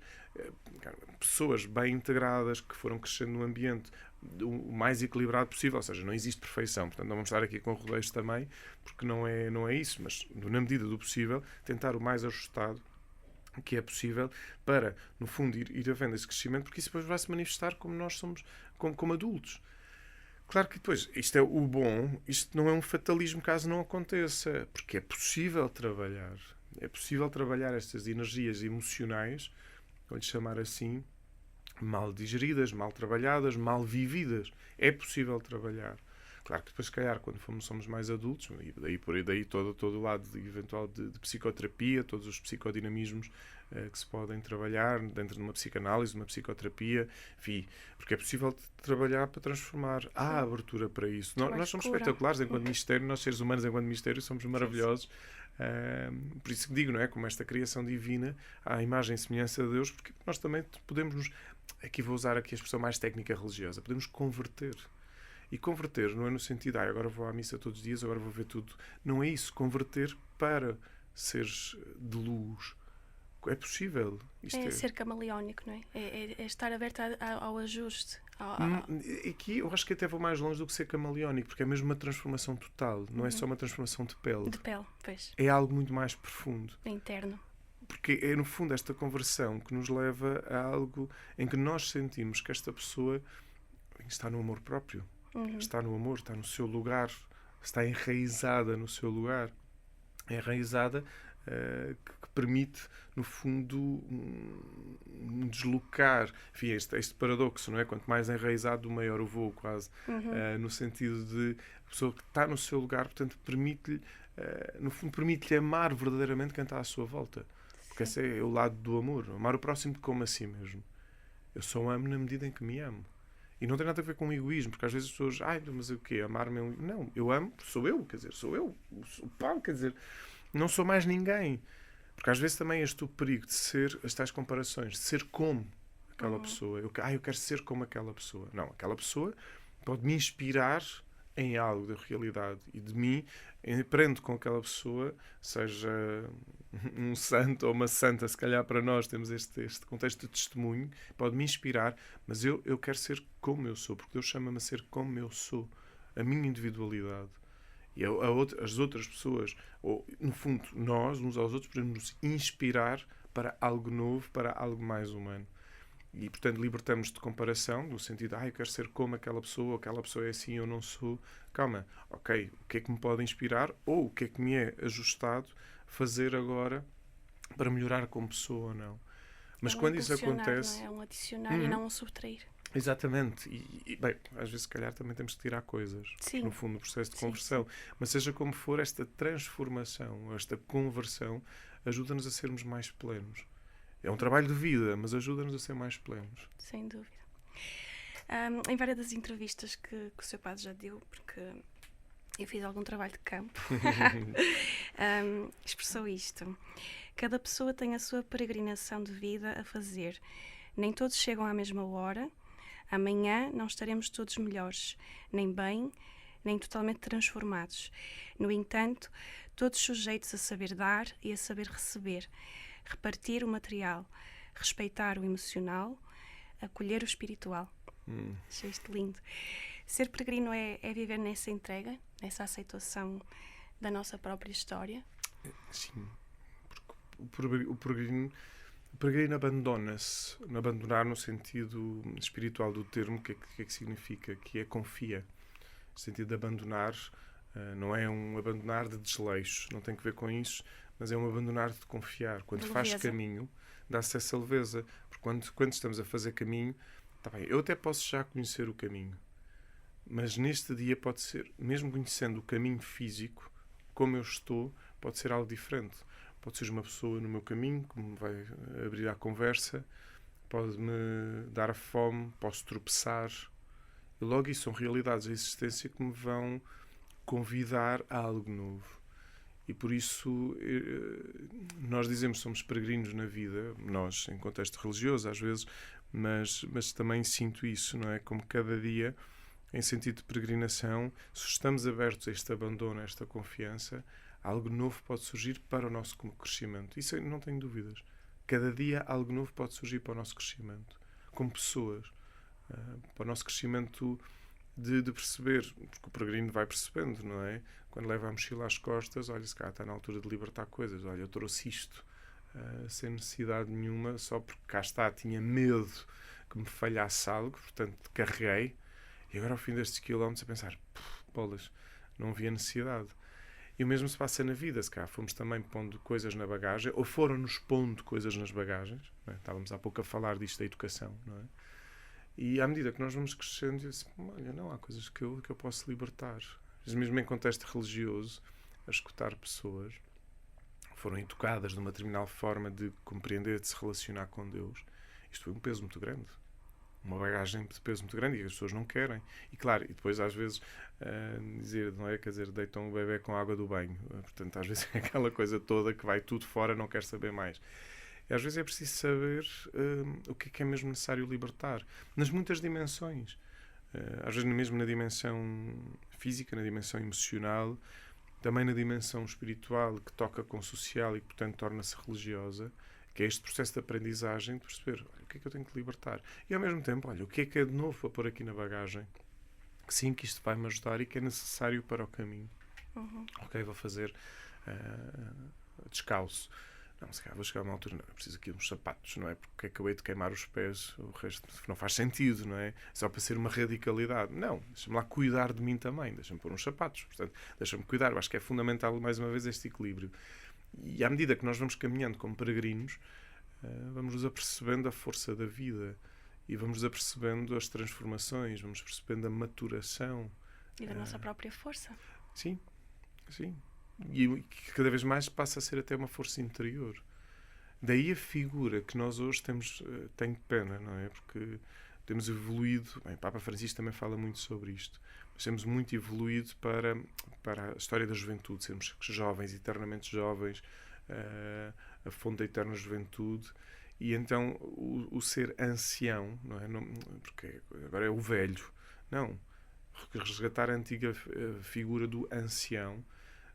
pessoas bem integradas que foram crescendo num ambiente o mais equilibrado possível. Ou seja, não existe perfeição. Portanto, não vamos estar aqui com rodeios também, porque não é isso. Mas, na medida do possível, tentar o mais ajustado que é possível para, no fundo, ir havendo esse crescimento, porque isso depois vai se manifestar como nós somos, como adultos. Claro que depois, isto é o bom, isto não é um fatalismo caso não aconteça, porque é possível trabalhar. É possível trabalhar estas energias emocionais, vou-lhe chamar assim, mal digeridas, mal trabalhadas, mal vividas. É possível trabalhar. Claro que depois, se calhar, quando somos mais adultos, e daí todo o lado eventual de psicoterapia, todos os psicodinamismos que se podem trabalhar dentro de uma psicanálise, de uma psicoterapia, enfim, porque é possível trabalhar para transformar. Há abertura para isso. Nós somos espetaculares enquanto mistério, nós seres humanos enquanto mistério somos maravilhosos. Por isso que digo, não é? Como esta criação divina, à imagem e semelhança de Deus, porque nós também podemos, aqui vou usar aqui a expressão mais técnica religiosa, podemos converter. E converter não é no sentido, agora vou à missa todos os dias, agora vou ver tudo. Não é isso. Converter para seres de luz, É possível. É ser camaleónico, não é? É estar aberto ao ajuste. Aqui eu acho que até vou mais longe do que ser camaleónico, porque é mesmo uma transformação total, não é só uma transformação de pele. De pele, pois. É algo muito mais profundo. É interno. Porque é, no fundo, esta conversão que nos leva a algo em que nós sentimos que esta pessoa está no amor próprio, está no amor, está no seu lugar, está enraizada no seu lugar. É enraizada que permite, no fundo, um deslocar. Enfim, este paradoxo, não é? Quanto mais enraizado, maior o voo, quase. No sentido de a pessoa que está no seu lugar, portanto, permite-lhe, no fundo, permite-lhe amar verdadeiramente quem está à sua volta. Porque esse é o lado do amor. Amar o próximo como a si mesmo. Eu só amo na medida em que me amo. E não tem nada a ver com egoísmo, porque às vezes as pessoas, mas o quê? Amar-me? Não, eu amo, sou eu, quer dizer, sou eu, o pão, quer dizer, não sou mais ninguém. Porque às vezes também este o perigo de ser, as tais comparações, de ser como aquela pessoa. Eu quero ser como aquela pessoa. Não, aquela pessoa pode me inspirar em algo da realidade e de mim, aprendo com aquela pessoa, seja um santo ou uma santa, se calhar para nós temos este contexto de testemunho, pode me inspirar, mas eu quero ser como eu sou, porque Deus chama-me a ser como eu sou, a minha individualidade. E as outras pessoas, ou no fundo nós, uns aos outros, podemos nos inspirar para algo novo, para algo mais humano. E, portanto, libertamos de comparação, no sentido de, eu quero ser como aquela pessoa é assim, eu não sou. Calma, ok, o que é que me pode inspirar ou o que é que me é ajustado fazer agora para melhorar como pessoa ou não. Mas quando isso acontece... Não é um adicionar e não um subtrair. Exatamente. E, bem, às vezes, se calhar, também temos que tirar coisas. Sim. No fundo, no processo de conversão. Sim. Mas seja como for, esta transformação, esta conversão, ajuda-nos a sermos mais plenos. É um trabalho de vida, mas ajuda-nos a ser mais plenos. Sem dúvida. Em várias das entrevistas que o seu padre já deu, porque eu fiz algum trabalho de campo, expressou isto. Cada pessoa tem a sua peregrinação de vida a fazer. Nem todos chegam à mesma hora. Amanhã não estaremos todos melhores, nem bem, nem totalmente transformados. No entanto, todos sujeitos a saber dar e a saber receber. Repartir o material, respeitar o emocional, acolher o espiritual. Achei isto lindo. Ser peregrino é viver nessa entrega, nessa aceitação da nossa própria história? Sim. Porque o peregrino abandona-se. Abandonar no sentido espiritual do termo, o que é que significa? Que é confia. No sentido de abandonar, não é um abandonar de desleixo, não tem que ver com isso, mas é um abandonar de confiar. Quando faz caminho, dá-se essa leveza. Porque quando estamos a fazer caminho, está bem, eu até posso já conhecer o caminho, mas neste dia pode ser, mesmo conhecendo o caminho físico, como eu estou, pode ser algo diferente. Pode ser uma pessoa no meu caminho que me vai abrir à conversa, pode-me dar a fome, posso tropeçar. E logo isso são realidades da existência que me vão convidar a algo novo. E por isso nós dizemos que somos peregrinos na vida, nós em contexto religioso às vezes, mas também sinto isso, não é? Como cada dia, em sentido de peregrinação, se estamos abertos a este abandono, a esta confiança, algo novo pode surgir para o nosso crescimento. Isso eu não tenho dúvidas. Cada dia algo novo pode surgir para o nosso crescimento, como pessoas, para o nosso crescimento de perceber, porque o peregrino vai percebendo, não é? Quando leva a mochila às costas, olha, se cá está na altura de libertar coisas, olha, eu trouxe isto sem necessidade nenhuma, só porque cá está, tinha medo que me falhasse algo, portanto carreguei, e agora ao fim destes quilómetros a pensar, bolas, não havia necessidade. E o mesmo se passa na vida, se cá fomos também pondo coisas na bagagem, ou foram-nos pondo coisas nas bagagens, não é? Estávamos há pouco a falar disto da educação, não é? E à medida que nós vamos crescendo, eu disse, olha, não, há coisas que eu posso libertar. Mas mesmo em contexto religioso, a escutar pessoas que foram educadas de uma determinada forma de compreender, de se relacionar com Deus, isto foi um peso muito grande. Uma bagagem de peso muito grande e as pessoas não querem. E claro, e depois às vezes dizer, não é? Quer dizer, deitam o bebê com a água do banho. Portanto, às vezes é aquela coisa toda que vai tudo fora, não quer saber mais. E às vezes é preciso saber o que é mesmo necessário libertar. Nas muitas dimensões. Às vezes mesmo na dimensão física, na dimensão emocional, também na dimensão espiritual, que toca com o social e que, portanto, torna-se religiosa, Que é este processo de aprendizagem, de perceber, olha, o que é que eu tenho que libertar? E ao mesmo tempo, olha, o que é de novo para pôr aqui na bagagem? Que sim, que isto vai-me ajudar e que é necessário para o caminho. Ok, vou fazer descalço. Não, se calhar vou chegar a uma altura, não, eu preciso aqui de uns sapatos, não é? Porque acabei de queimar os pés, o resto não faz sentido, não é? Só para ser uma radicalidade. Não, deixa-me lá cuidar de mim também, deixa-me pôr uns sapatos, portanto, deixa-me cuidar. Eu acho que é fundamental, mais uma vez, este equilíbrio. E à medida que nós vamos caminhando como peregrinos, vamos nos apercebendo a força da vida e vamos nos apercebendo as transformações, vamos percebendo a maturação. E da nossa própria força. Sim, sim. E que cada vez mais passa a ser até uma força interior. Daí a figura que nós hoje temos, tenho pena, não é? Porque temos evoluído, bem, o Papa Francisco também fala muito sobre isto, mas temos muito evoluído para a história da juventude, sermos jovens, eternamente jovens, a fonte da eterna juventude, e então o ser ancião, não é? Não, porque agora é o velho, não. Resgatar a antiga figura do ancião,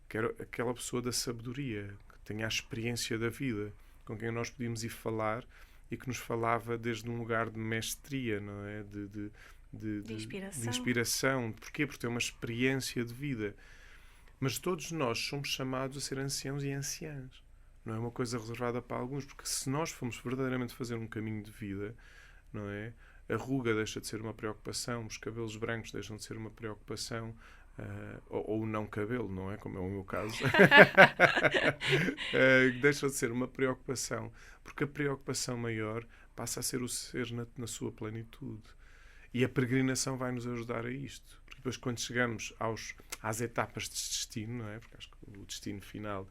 que era aquela pessoa da sabedoria, que tinha a experiência da vida, com quem nós podíamos ir falar e que nos falava desde um lugar de mestria, não é? De inspiração. Porquê? Porque tem uma experiência de vida. Mas todos nós somos chamados a ser anciãos e anciãs. Não é uma coisa reservada para alguns, porque se nós formos verdadeiramente fazer um caminho de vida, não é? A ruga deixa de ser uma preocupação, os cabelos brancos deixam de ser uma preocupação, ou o não cabelo, não é? Como é o meu caso. Deixa de ser uma preocupação, porque a preocupação maior passa a ser o ser na sua plenitude. E a peregrinação vai nos ajudar a isto. Porque depois, quando chegamos às etapas de destino, não é? Porque acho que o destino final,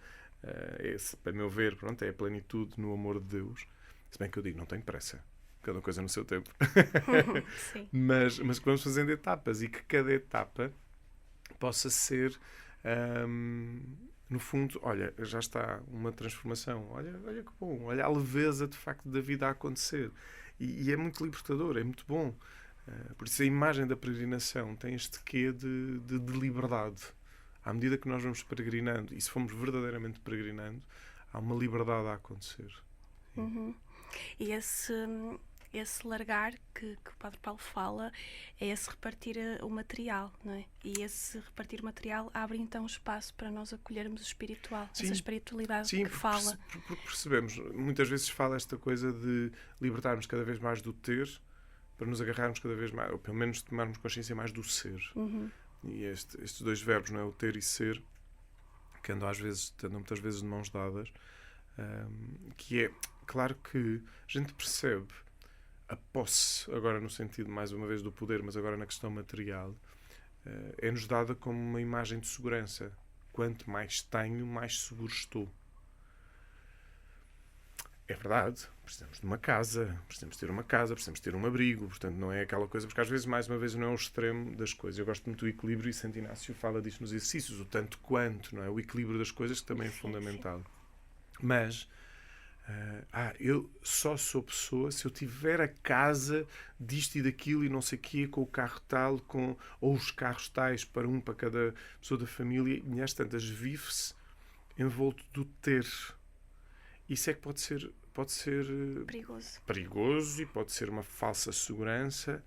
para meu ver, pronto, é a plenitude no amor de Deus. Se bem que eu digo, não tenho pressa. Cada coisa no seu tempo. Sim. Mas que vamos fazendo etapas e que cada etapa possa ser, no fundo, olha, já está uma transformação. Olha que bom. Olha a leveza, de facto, da vida a acontecer. E é muito libertador, é muito bom. Por isso a imagem da peregrinação tem este quê de liberdade. À medida que nós vamos peregrinando, e se formos verdadeiramente peregrinando, há uma liberdade a acontecer. Uhum. E esse largar que o Padre Paulo fala é esse repartir o material, não é? E esse repartir o material abre então espaço para nós acolhermos o espiritual, sim, essa espiritualidade sim, que fala. Porque percebemos, muitas vezes fala esta coisa de libertarmos cada vez mais do ter para nos agarrarmos cada vez mais, ou pelo menos tomarmos consciência mais do ser. Uhum. E estes dois verbos, não é? O ter e ser, que andam muitas vezes de mãos dadas, que é, claro que a gente percebe a posse, agora no sentido, mais uma vez, do poder, mas agora na questão material, é-nos dada como uma imagem de segurança. Quanto mais tenho, mais seguro estou. É verdade, precisamos de uma casa, precisamos ter uma casa, precisamos ter um abrigo, portanto não é aquela coisa, porque às vezes, mais uma vez, não é o extremo das coisas. Eu gosto muito do equilíbrio e Santo Inácio fala disto nos exercícios, o tanto quanto, não é? O equilíbrio das coisas que também é fundamental. Sim. Mas eu só sou pessoa se eu tiver a casa disto e daquilo e não sei o quê, com o carro tal, ou os carros tais para cada pessoa da família, e às tantas vive-se envolto do ter. Isso é que pode ser perigoso e pode ser uma falsa segurança,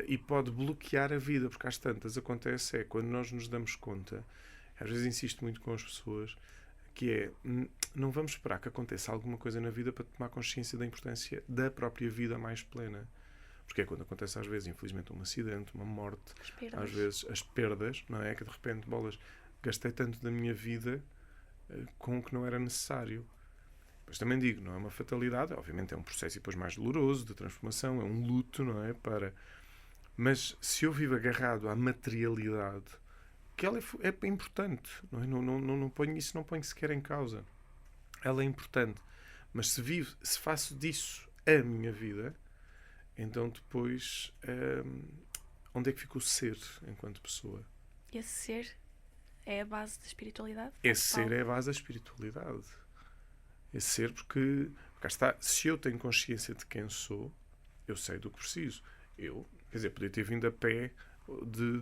e pode bloquear a vida, porque às tantas acontece quando nós nos damos conta, às vezes insisto muito com as pessoas, que é, não vamos esperar que aconteça alguma coisa na vida para tomar consciência da importância da própria vida mais plena. Porque é quando acontece, às vezes, infelizmente, um acidente, uma morte, às vezes as perdas, não é? Que de repente, gastei tanto da minha vida com o que não era necessário. Mas também digo, não é uma fatalidade, obviamente é um processo depois mais doloroso de transformação, é um luto, não é? Mas se eu vivo agarrado à materialidade, que ela é importante, não é? Não ponho sequer em causa. Ela é importante. Mas se faço disso a minha vida, então depois onde é que fica o ser enquanto pessoa? Esse ser é a base da espiritualidade? Esse ser é a base da espiritualidade. Esse ser porque cá está, se eu tenho consciência de quem sou, eu sei do que preciso. Podia ter vindo a pé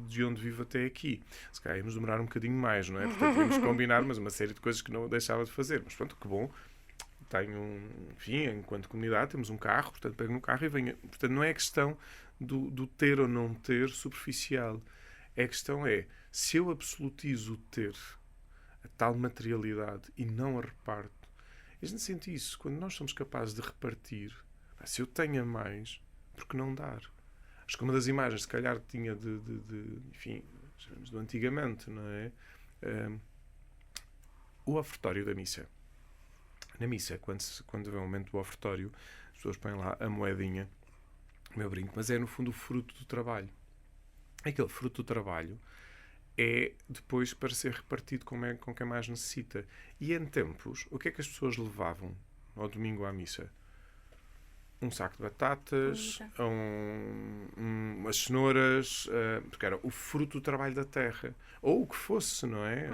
de onde vivo até aqui. Se calhar íamos demorar um bocadinho mais, não é? Portanto, íamos combinar, mas uma série de coisas que não deixava de fazer. Mas pronto, que bom. enfim, enquanto comunidade, temos um carro, portanto, pego no carro e venho. Portanto, não é questão do ter ou não ter superficial. A questão é, se eu absolutizo o ter, a tal materialidade, e não a reparto, a gente sente isso. Quando nós somos capazes de repartir, se eu tenho a mais, por que não dar? Acho que uma das imagens, se calhar, tinha enfim, chamamos do antigamente, não é? O ofertório da missa. Na missa, quando vem o momento do ofertório, as pessoas põem lá a moedinha, o meu brinco, mas é, no fundo, o fruto do trabalho. Aquele fruto do trabalho é depois para ser repartido com quem mais necessita. E em tempos, o que é que as pessoas levavam ao domingo à missa? Um saco de batatas, umas cenouras, porque era o fruto do trabalho da terra. Ou o que fosse, não é?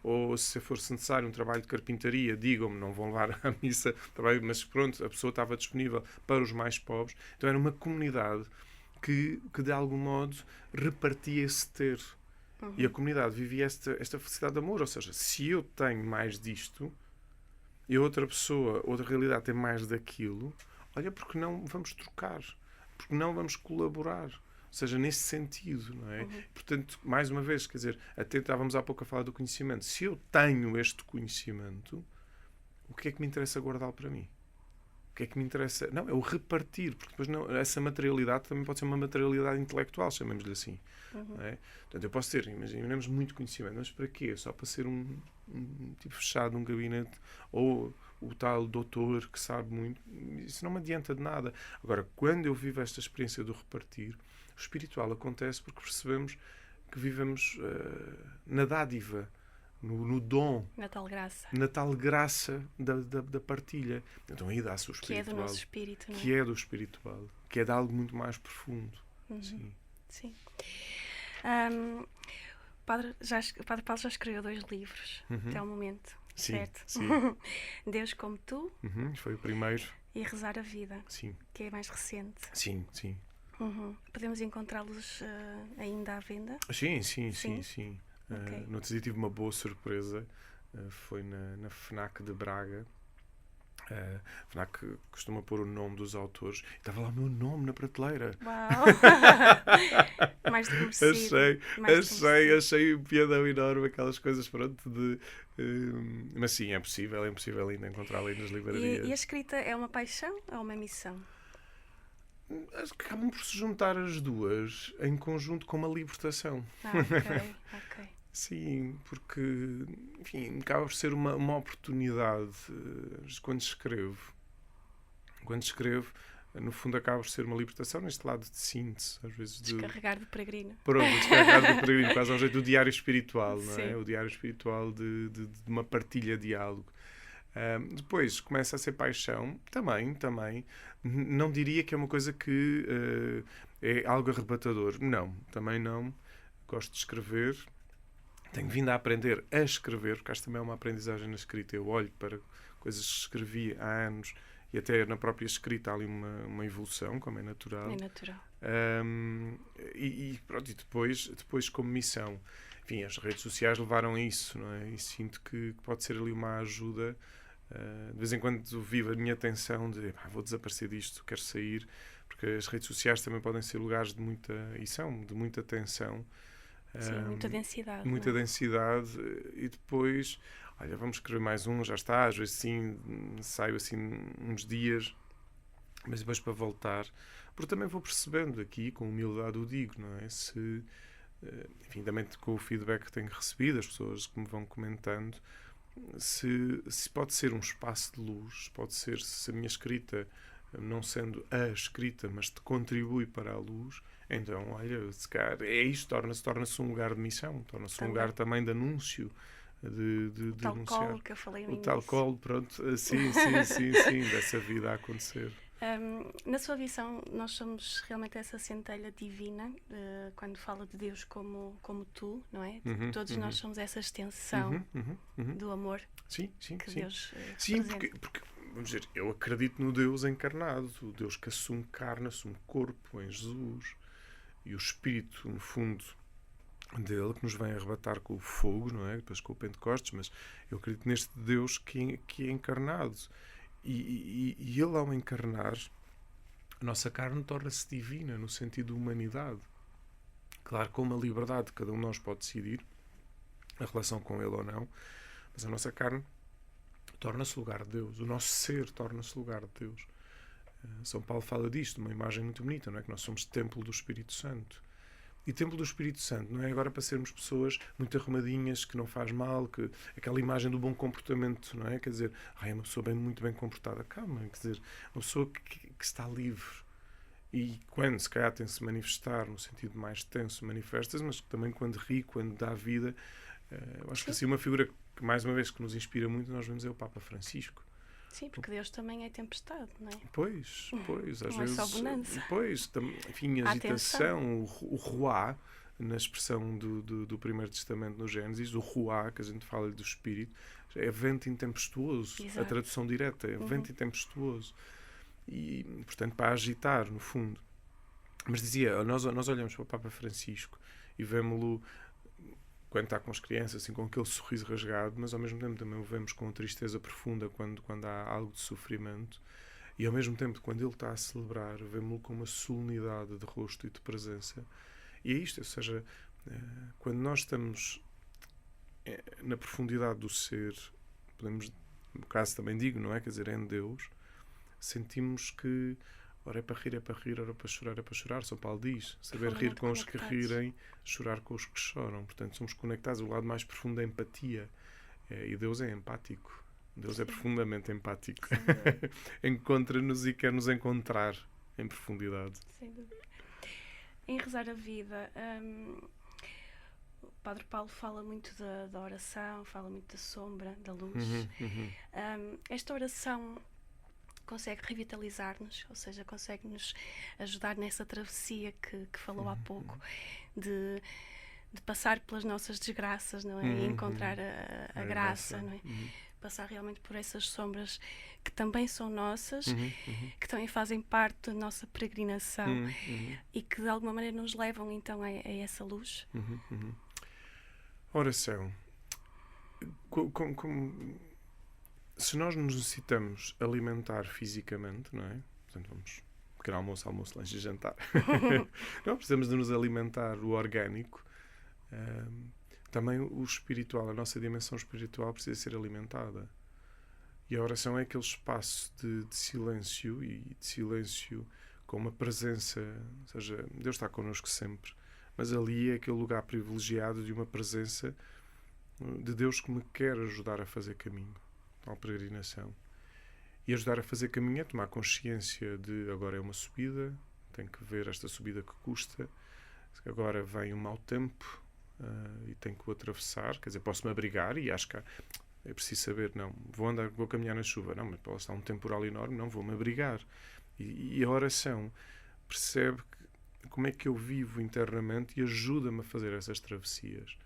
Ou se fosse necessário um trabalho de carpintaria, digam-me, não vão levar à missa, trabalho, mas pronto, a pessoa estava disponível para os mais pobres. Então era uma comunidade que de algum modo repartia esse ter. E a comunidade vivia esta felicidade de amor. Ou seja, se eu tenho mais disto e outra pessoa, outra realidade tem mais daquilo, olha, porque não vamos trocar? Porque não vamos colaborar? Ou seja, nesse sentido, não é? Portanto, mais uma vez, quer dizer, até estávamos há pouco a falar do conhecimento. Se eu tenho este conhecimento, o que é que me interessa guardá-lo para mim? O que é que me interessa? Não, é o repartir, porque depois essa materialidade também pode ser uma materialidade intelectual, chamemos-lhe assim. Não é? Portanto, eu posso ter, imaginemos, muito conhecimento, mas para quê? Só para ser um tipo fechado, um gabinete, ou o tal doutor que sabe muito, isso não me adianta de nada. Agora, quando eu vivo esta experiência do repartir, o espiritual acontece porque percebemos que vivemos na dádiva, no dom, na tal graça da partilha. Então aí dá-se o espiritual. Que é do nosso espírito, não é? Que é do espiritual, que é de algo muito mais profundo. Sim. O Padre Paulo já escreveu 2 livros até ao momento, certo? Sim. Deus como Tu. Foi o primeiro. E Rezar a Vida, Sim. que é mais recente. Sim. Podemos encontrá-los ainda à venda? Sim. Okay. No outro dia tive uma boa surpresa. Foi na FNAC de Braga. A FNAC costuma pôr o nome dos autores. Estava lá o meu nome na prateleira. Uau! Mais de conhecido. Achei um piadão enorme, aquelas coisas, pronto, mas sim, é impossível ainda encontrá-la aí nas livrarias. E a escrita é uma paixão ou uma missão? Acabam por se juntar as duas em conjunto com uma libertação. Ok. Sim, porque, enfim, acaba por ser uma oportunidade quando escrevo. Quando escrevo, no fundo, acaba por ser uma libertação neste lado de síntese, às vezes. Descarregar do peregrino. Pronto, descarregar do peregrino, quase ao jeito do diário espiritual, não é? Sim. O diário espiritual de uma partilha, diálogo. Depois começa a ser paixão, também. Não diria que é uma coisa que é algo arrebatador. Não, também não. Gosto de escrever. Tenho vindo a aprender a escrever, porque acho que também é uma aprendizagem na escrita. Eu olho para coisas que escrevi há anos e até na própria escrita há ali uma evolução, como é natural. É natural. Pronto, e depois como missão. Enfim, as redes sociais levaram a isso, não é? E sinto que pode ser ali uma ajuda. De vez em quando vivo a minha atenção de vou desaparecer disto, quero sair, porque as redes sociais também podem ser lugares de muita tensão. Sim, muita densidade. Muita densidade. E depois, olha, vamos escrever mais um, já está. Às vezes sim, saio assim uns dias, mas depois para voltar. Porque também vou percebendo aqui, com humildade o digo, não é? Enfim, também com o feedback que tenho recebido, as pessoas que me vão comentando, se pode ser um espaço de luz, pode ser, se a minha escrita, não sendo a escrita, mas te contribui para a luz, então, olha, se calhar, é isto, torna-se um lugar de missão, torna-se um lugar também de anúncio, de tal anunciar. colo que eu falei no o tal início. colo, pronto, sim, dessa vida a acontecer. Na sua visão, nós somos realmente essa centelha divina, quando fala de Deus como tu, não é? Todos nós somos essa extensão do amor que Deus sim, representa. porque, vamos dizer, eu acredito no Deus encarnado, o Deus que assume carne, assume corpo em Jesus, e o Espírito, no fundo, dele, que nos vem arrebatar com o fogo, não é? Depois com o Pentecostes, mas eu acredito neste Deus que é encarnado. E ele, ao encarnar, a nossa carne torna-se divina no sentido de humanidade. Claro, com uma liberdade, cada um de nós pode decidir a relação com ele ou não, mas a nossa carne torna-se lugar de Deus, o nosso ser torna-se lugar de Deus. São Paulo fala disto, uma imagem muito bonita, não é? Que nós somos templo do Espírito Santo. E templo do Espírito Santo não é agora para sermos pessoas muito arrumadinhas, que não faz mal, que aquela imagem do bom comportamento, não é? Quer dizer, é uma pessoa muito bem comportada. Calma, quer dizer, uma pessoa que está livre. E quando, se calhar, tem-se manifestar no sentido mais tenso, manifesta-se, mas também quando ri, quando dá vida. Eu acho que assim uma figura que, mais uma vez, que nos inspira muito, nós vemos é o Papa Francisco. Sim, porque Deus também é tempestade, não é? Pois, às não vezes. É só bonança. Pois, enfim, a agitação, o ruá, na expressão do Primeiro Testamento no Gênesis, o ruá, que a gente fala do Espírito, é vento intempestuoso. Exato. A tradução direta é vento intempestuoso. E, portanto, para agitar, no fundo. Mas dizia, nós olhamos para o Papa Francisco e vemos-lo quando está com as crianças, assim, com aquele sorriso rasgado, mas ao mesmo tempo também o vemos com tristeza profunda quando há algo de sofrimento, e ao mesmo tempo, quando ele está a celebrar, vemos-lo com uma solenidade de rosto e de presença. E é isto, ou seja, quando nós estamos na profundidade do ser, podemos, no caso também digo, não é? Quer dizer, em Deus, sentimos que ora é para rir, ora para chorar, é para chorar. São Paulo diz, saber rir com os que rirem, chorar com os que choram. Portanto, somos conectados. O lado mais profundo é a empatia. E Deus é empático. Deus é profundamente empático. Encontra-nos e quer nos encontrar em profundidade. Sem dúvida. Em rezar a vida, o Padre Paulo fala muito da oração, fala muito da sombra, da luz. Esta oração consegue revitalizar-nos, ou seja, consegue-nos ajudar nessa travessia que falou há pouco, de passar pelas nossas desgraças, não é? E encontrar a graça, não é? Passar realmente por essas sombras que também são nossas, que também fazem parte da nossa peregrinação e que de alguma maneira nos levam então a essa luz. Oração. Se nós nos necessitamos alimentar fisicamente, não é? Portanto, vamos pequeno almoço, lanche e jantar. Não, precisamos de nos alimentar o orgânico. Também o espiritual, a nossa dimensão espiritual precisa ser alimentada. E a oração é aquele espaço de silêncio, e de silêncio com uma presença, ou seja, Deus está connosco sempre, mas ali é aquele lugar privilegiado de uma presença de Deus que me quer ajudar a fazer caminho. A peregrinação. E ajudar a fazer caminho é tomar consciência de agora é uma subida, tenho que ver esta subida que custa, agora vem um mau tempo e tenho que o atravessar, quer dizer, posso-me abrigar e acho que é preciso saber, não, vou caminhar na chuva, não, mas pode estar um temporal enorme, não, vou-me abrigar. E a oração percebe como é que eu vivo internamente e ajuda-me a fazer essas travessias.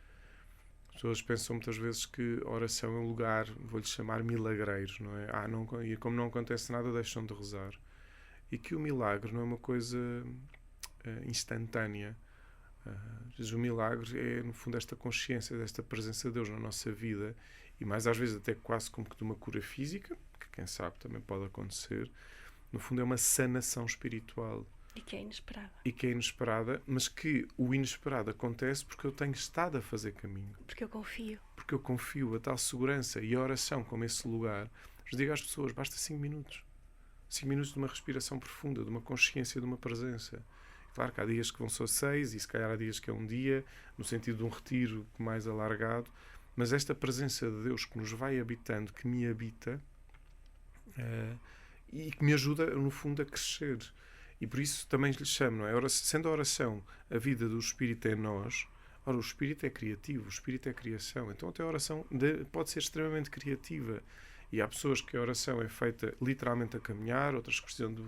As pessoas pensam muitas vezes que a oração é um lugar, vou-lhe chamar milagreiros, não é? E como não acontece nada, deixam de rezar. E que o milagre não é uma coisa instantânea. O milagre é, no fundo, esta consciência desta presença de Deus na nossa vida, e mais às vezes até quase como que de uma cura física, que quem sabe também pode acontecer. No fundo é uma sanação espiritual. E que é inesperada. E que é inesperada, mas que o inesperado acontece porque eu tenho estado a fazer caminho. Porque eu confio. Porque eu confio, a tal segurança e a oração como esse lugar. Eu digo às pessoas, basta 5 minutos. 5 minutos de uma respiração profunda, de uma consciência, de uma presença. Claro que há dias que vão só 6 e se calhar há dias que é um dia, no sentido de um retiro mais alargado, mas esta presença de Deus que nos vai habitando, que me habita e que me ajuda, no fundo, a crescer. E por isso também lhe chamo, não é? Sendo a oração a vida do Espírito em nós, ora, o Espírito é criativo, o Espírito é criação. Então até a oração pode ser extremamente criativa. E há pessoas que a oração é feita literalmente a caminhar, outras que precisam de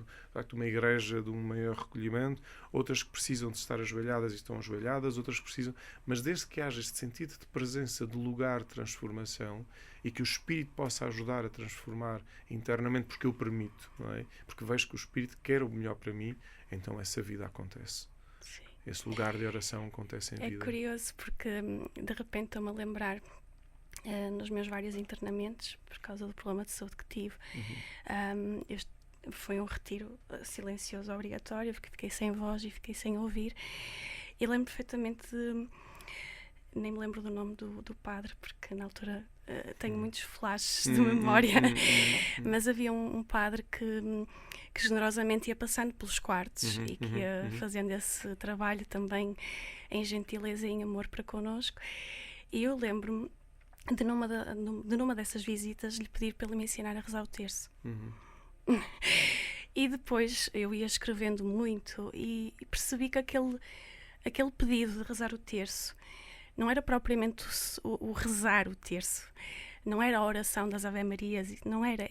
uma igreja, de um maior recolhimento, outras que precisam de estar ajoelhadas e estão ajoelhadas, outras que precisam... Mas desde que haja este sentido de presença, de lugar de transformação, e que o Espírito possa ajudar a transformar internamente, porque eu permito, não é? Porque vejo que o Espírito quer o melhor para mim, então essa vida acontece. Sim. Esse lugar de oração acontece em vida. É curioso porque, de repente, estou-me a lembrar nos meus vários internamentos, por causa do problema de saúde que tive. Foi um retiro silencioso obrigatório, porque fiquei sem voz e fiquei sem ouvir. E lembro perfeitamente nem me lembro do nome do padre, porque na altura tenho muitos flashes de memória, mas havia um padre que generosamente ia passando pelos quartos e que ia fazendo esse trabalho também em gentileza e em amor para connosco. E eu lembro-me de numa dessas visitas lhe pedir para ele me ensinar a rezar o terço. E depois eu ia escrevendo muito e percebi que aquele pedido de rezar o terço não era propriamente o rezar o terço, não era a oração das Ave-Marias, não era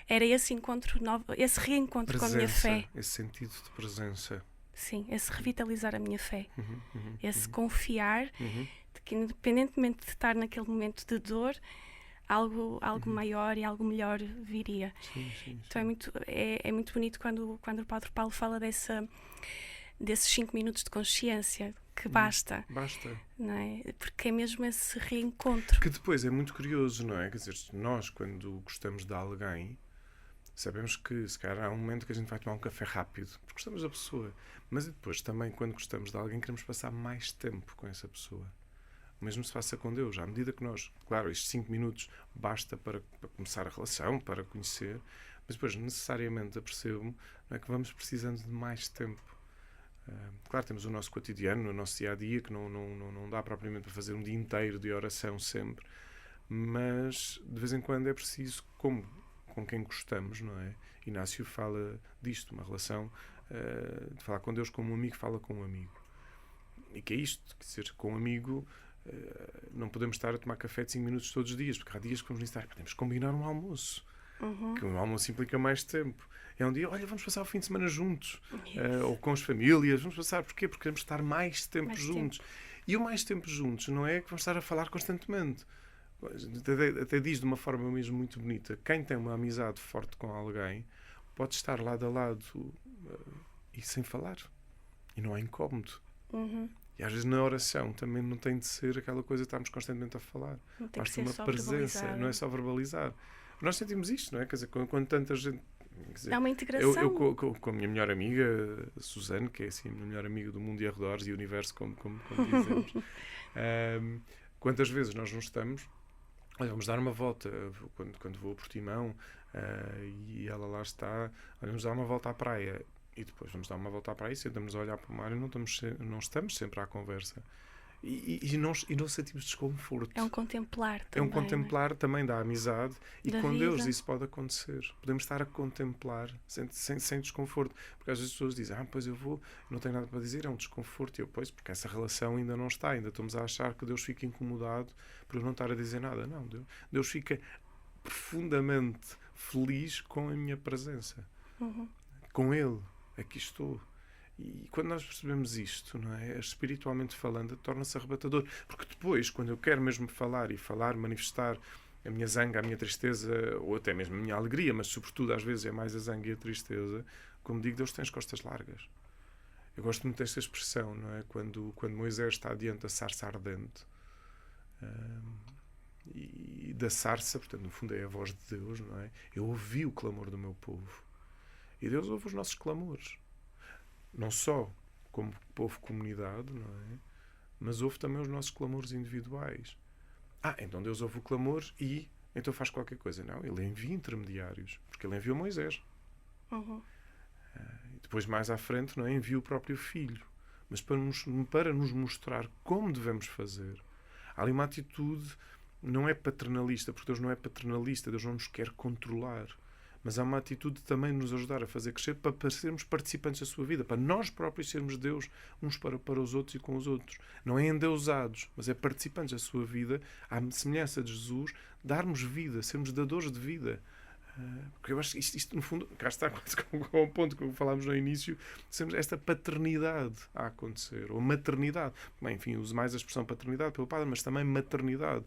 esse encontro novo, esse reencontro presença, com a minha fé. Esse sentido de presença. Sim, esse revitalizar a minha fé. Esse confiar de que, independentemente de estar naquele momento de dor, algo maior e algo melhor viria. Sim. Então é muito bonito quando o Padre Paulo fala desses 5 minutos de consciência, que basta. Não é? Porque é mesmo esse reencontro. Que depois é muito curioso, não é? Quer dizer, nós, quando gostamos de alguém, sabemos que, se calhar, há um momento que a gente vai tomar um café rápido, porque gostamos da pessoa. Mas depois, também, quando gostamos de alguém, queremos passar mais tempo com essa pessoa. O mesmo se faça com Deus. À medida que nós... Claro, estes 5 minutos basta para começar a relação, para conhecer, mas depois, necessariamente, apercebo-me, não é, que vamos precisando de mais tempo. Claro, temos o nosso cotidiano, o nosso dia-a-dia, que não dá propriamente para fazer um dia inteiro de oração sempre, mas de vez em quando é preciso, como com quem gostamos, não é? Inácio fala disto, uma relação de falar com Deus como um amigo fala com um amigo. E que é isto, quer dizer, com um amigo não podemos estar a tomar café de 5 minutos todos os dias, porque há dias que vamos necessitar, podemos combinar um almoço. Que um almoço implica mais tempo. É um dia, olha, vamos passar o fim de semana juntos, ou com as famílias, vamos passar, porquê? Porque queremos estar mais tempo juntos. E o mais tempo juntos não é que vamos estar a falar constantemente. Até diz de uma forma mesmo muito bonita, quem tem uma amizade forte com alguém pode estar lado a lado e sem falar. E não é incómodo. E às vezes na oração também não tem de ser aquela coisa que estamos constantemente a falar. Basta uma presença, não é só verbalizar. Nós sentimos isto, não é? Quer dizer, quando tanta gente... Dizer, é uma integração. Eu com a minha melhor amiga, a Suzane, que é assim a minha melhor amiga do mundo e arredores e universo, como dizemos, quantas vezes nós não estamos, olha, vamos dar uma volta, quando vou a Portimão e ela lá está, olha, vamos dar uma volta à praia. E depois vamos dar uma volta à praia e sentamos a olhar para o mar e não estamos sempre à conversa. E não sentimos desconforto. É um contemplar também. É um contemplar também da amizade. E da com vida. Deus isso pode acontecer. Podemos estar a contemplar sem desconforto. Porque às vezes as pessoas dizem, pois eu vou, não tenho nada para dizer, é um desconforto. E eu, pois, porque essa relação ainda não está. Ainda estamos a achar que Deus fica incomodado por eu não estar a dizer nada. Não, Deus fica profundamente feliz com a minha presença. Com Ele. Aqui estou. E quando nós percebemos isto, não é? Espiritualmente falando, torna-se arrebatador. Porque depois, quando eu quero mesmo falar, manifestar a minha zanga, a minha tristeza, ou até mesmo a minha alegria, mas sobretudo às vezes é mais a zanga e a tristeza, como digo, Deus tem as costas largas. Eu gosto muito desta expressão, não é? Quando Moisés está diante da sarça ardente, e da sarça, portanto, no fundo é a voz de Deus, não é? Eu ouvi o clamor do meu povo. E Deus ouve os nossos clamores. Não só como povo comunidade, não é? Mas ouve também os nossos clamores individuais. Então Deus ouve o clamor e então faz qualquer coisa. Não, Ele envia intermediários, porque Ele enviou Moisés. E depois, mais à frente, não é? Envia o próprio Filho. Mas para nos mostrar como devemos fazer. Há ali uma atitude, não é paternalista, porque Deus não é paternalista, Deus não nos quer controlar. Mas há uma atitude também de nos ajudar a fazer crescer para sermos participantes da sua vida, para nós próprios sermos Deus uns para os outros e com os outros. Não é endeusados, mas é participantes da sua vida, à semelhança de Jesus, darmos vida, sermos dadores de vida. Porque eu acho que isto no fundo, cá está quase com o ponto que falámos no início, temos esta paternidade a acontecer, ou maternidade. Bem, enfim, uso mais a expressão paternidade pelo padre, mas também maternidade.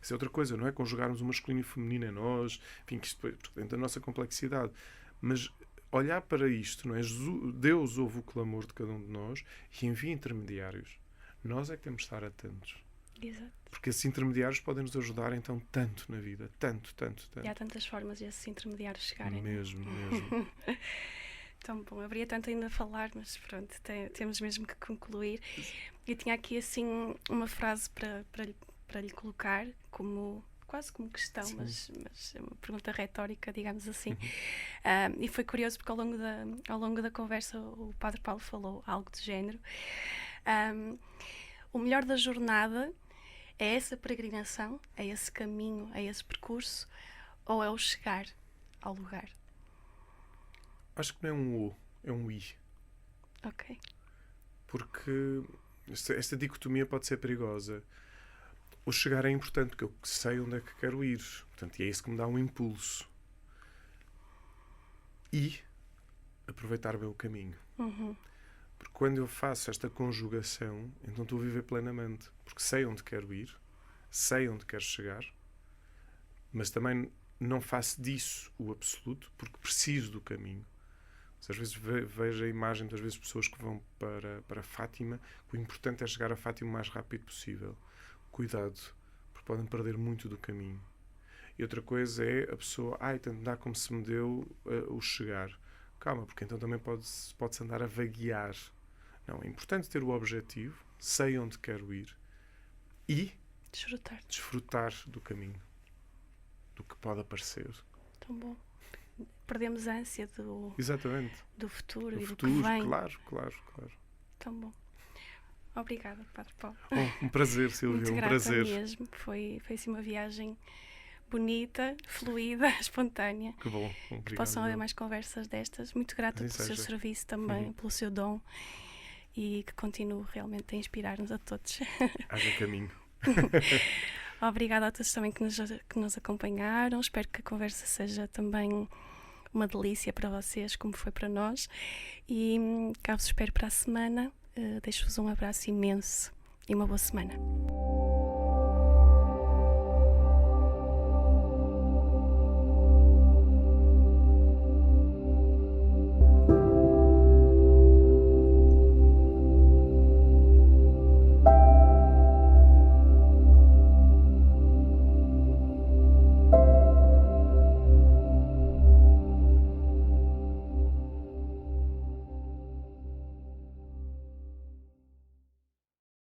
Isso é outra coisa, não é? Conjugarmos o masculino e o feminino em nós, enfim, que isto dentro da nossa complexidade. Mas olhar para isto, não é? Deus ouve o clamor de cada um de nós e envia intermediários. Nós é que temos de estar atentos. Exato. Porque esses intermediários podem nos ajudar então tanto na vida, tanto. E há tantas formas de esses intermediários chegarem. Mesmo. Tão bom, haveria tanto ainda a falar, mas pronto, temos mesmo que concluir. Eu tinha aqui assim uma frase para lhe colocar, quase como questão, mas é uma pergunta retórica, digamos assim. E foi curioso porque ao longo da conversa o Padre Paulo falou algo do género. O melhor da jornada é essa peregrinação, é esse caminho, é esse percurso, ou é o chegar ao lugar? Acho que não é um O, é um I. Ok. Porque esta dicotomia pode ser perigosa. O chegar é importante, porque eu sei onde é que quero ir. Portanto, e é isso que me dá um impulso. E aproveitar bem o caminho. Porque quando eu faço esta conjugação, então estou a viver plenamente. Porque sei onde quero ir, sei onde quero chegar, mas também não faço disso o absoluto, porque preciso do caminho. Às vezes vejo a imagem, às vezes pessoas que vão para Fátima, que o importante é chegar a Fátima o mais rápido possível. Cuidado, porque podem perder muito do caminho. E outra coisa é a pessoa, tanto dá como se me deu o chegar. Calma, porque então também pode-se andar a vaguear. Não, é importante ter o objetivo, sei onde quero ir e desfrutar do caminho, do que pode aparecer. Tão bom. Perdemos a ânsia Exatamente. do futuro do e futuro, do que vem. Claro. Tão bom. Obrigada, Padre Paulo. Um prazer, Silvia, Muito um grata prazer. mesmo. Foi assim uma viagem bonita, fluida, espontânea. Que bom, obrigado. Que possam haver mais conversas destas. Muito grata Assim pelo seu seja. serviço também, pelo seu dom, e que continue realmente a inspirar-nos a todos. Haja caminho. Obrigada a todos também que nos acompanharam. Espero que a conversa seja também uma delícia para vocês, como foi para nós. E cá vos espero para a semana. Deixo-vos um abraço imenso e uma boa semana.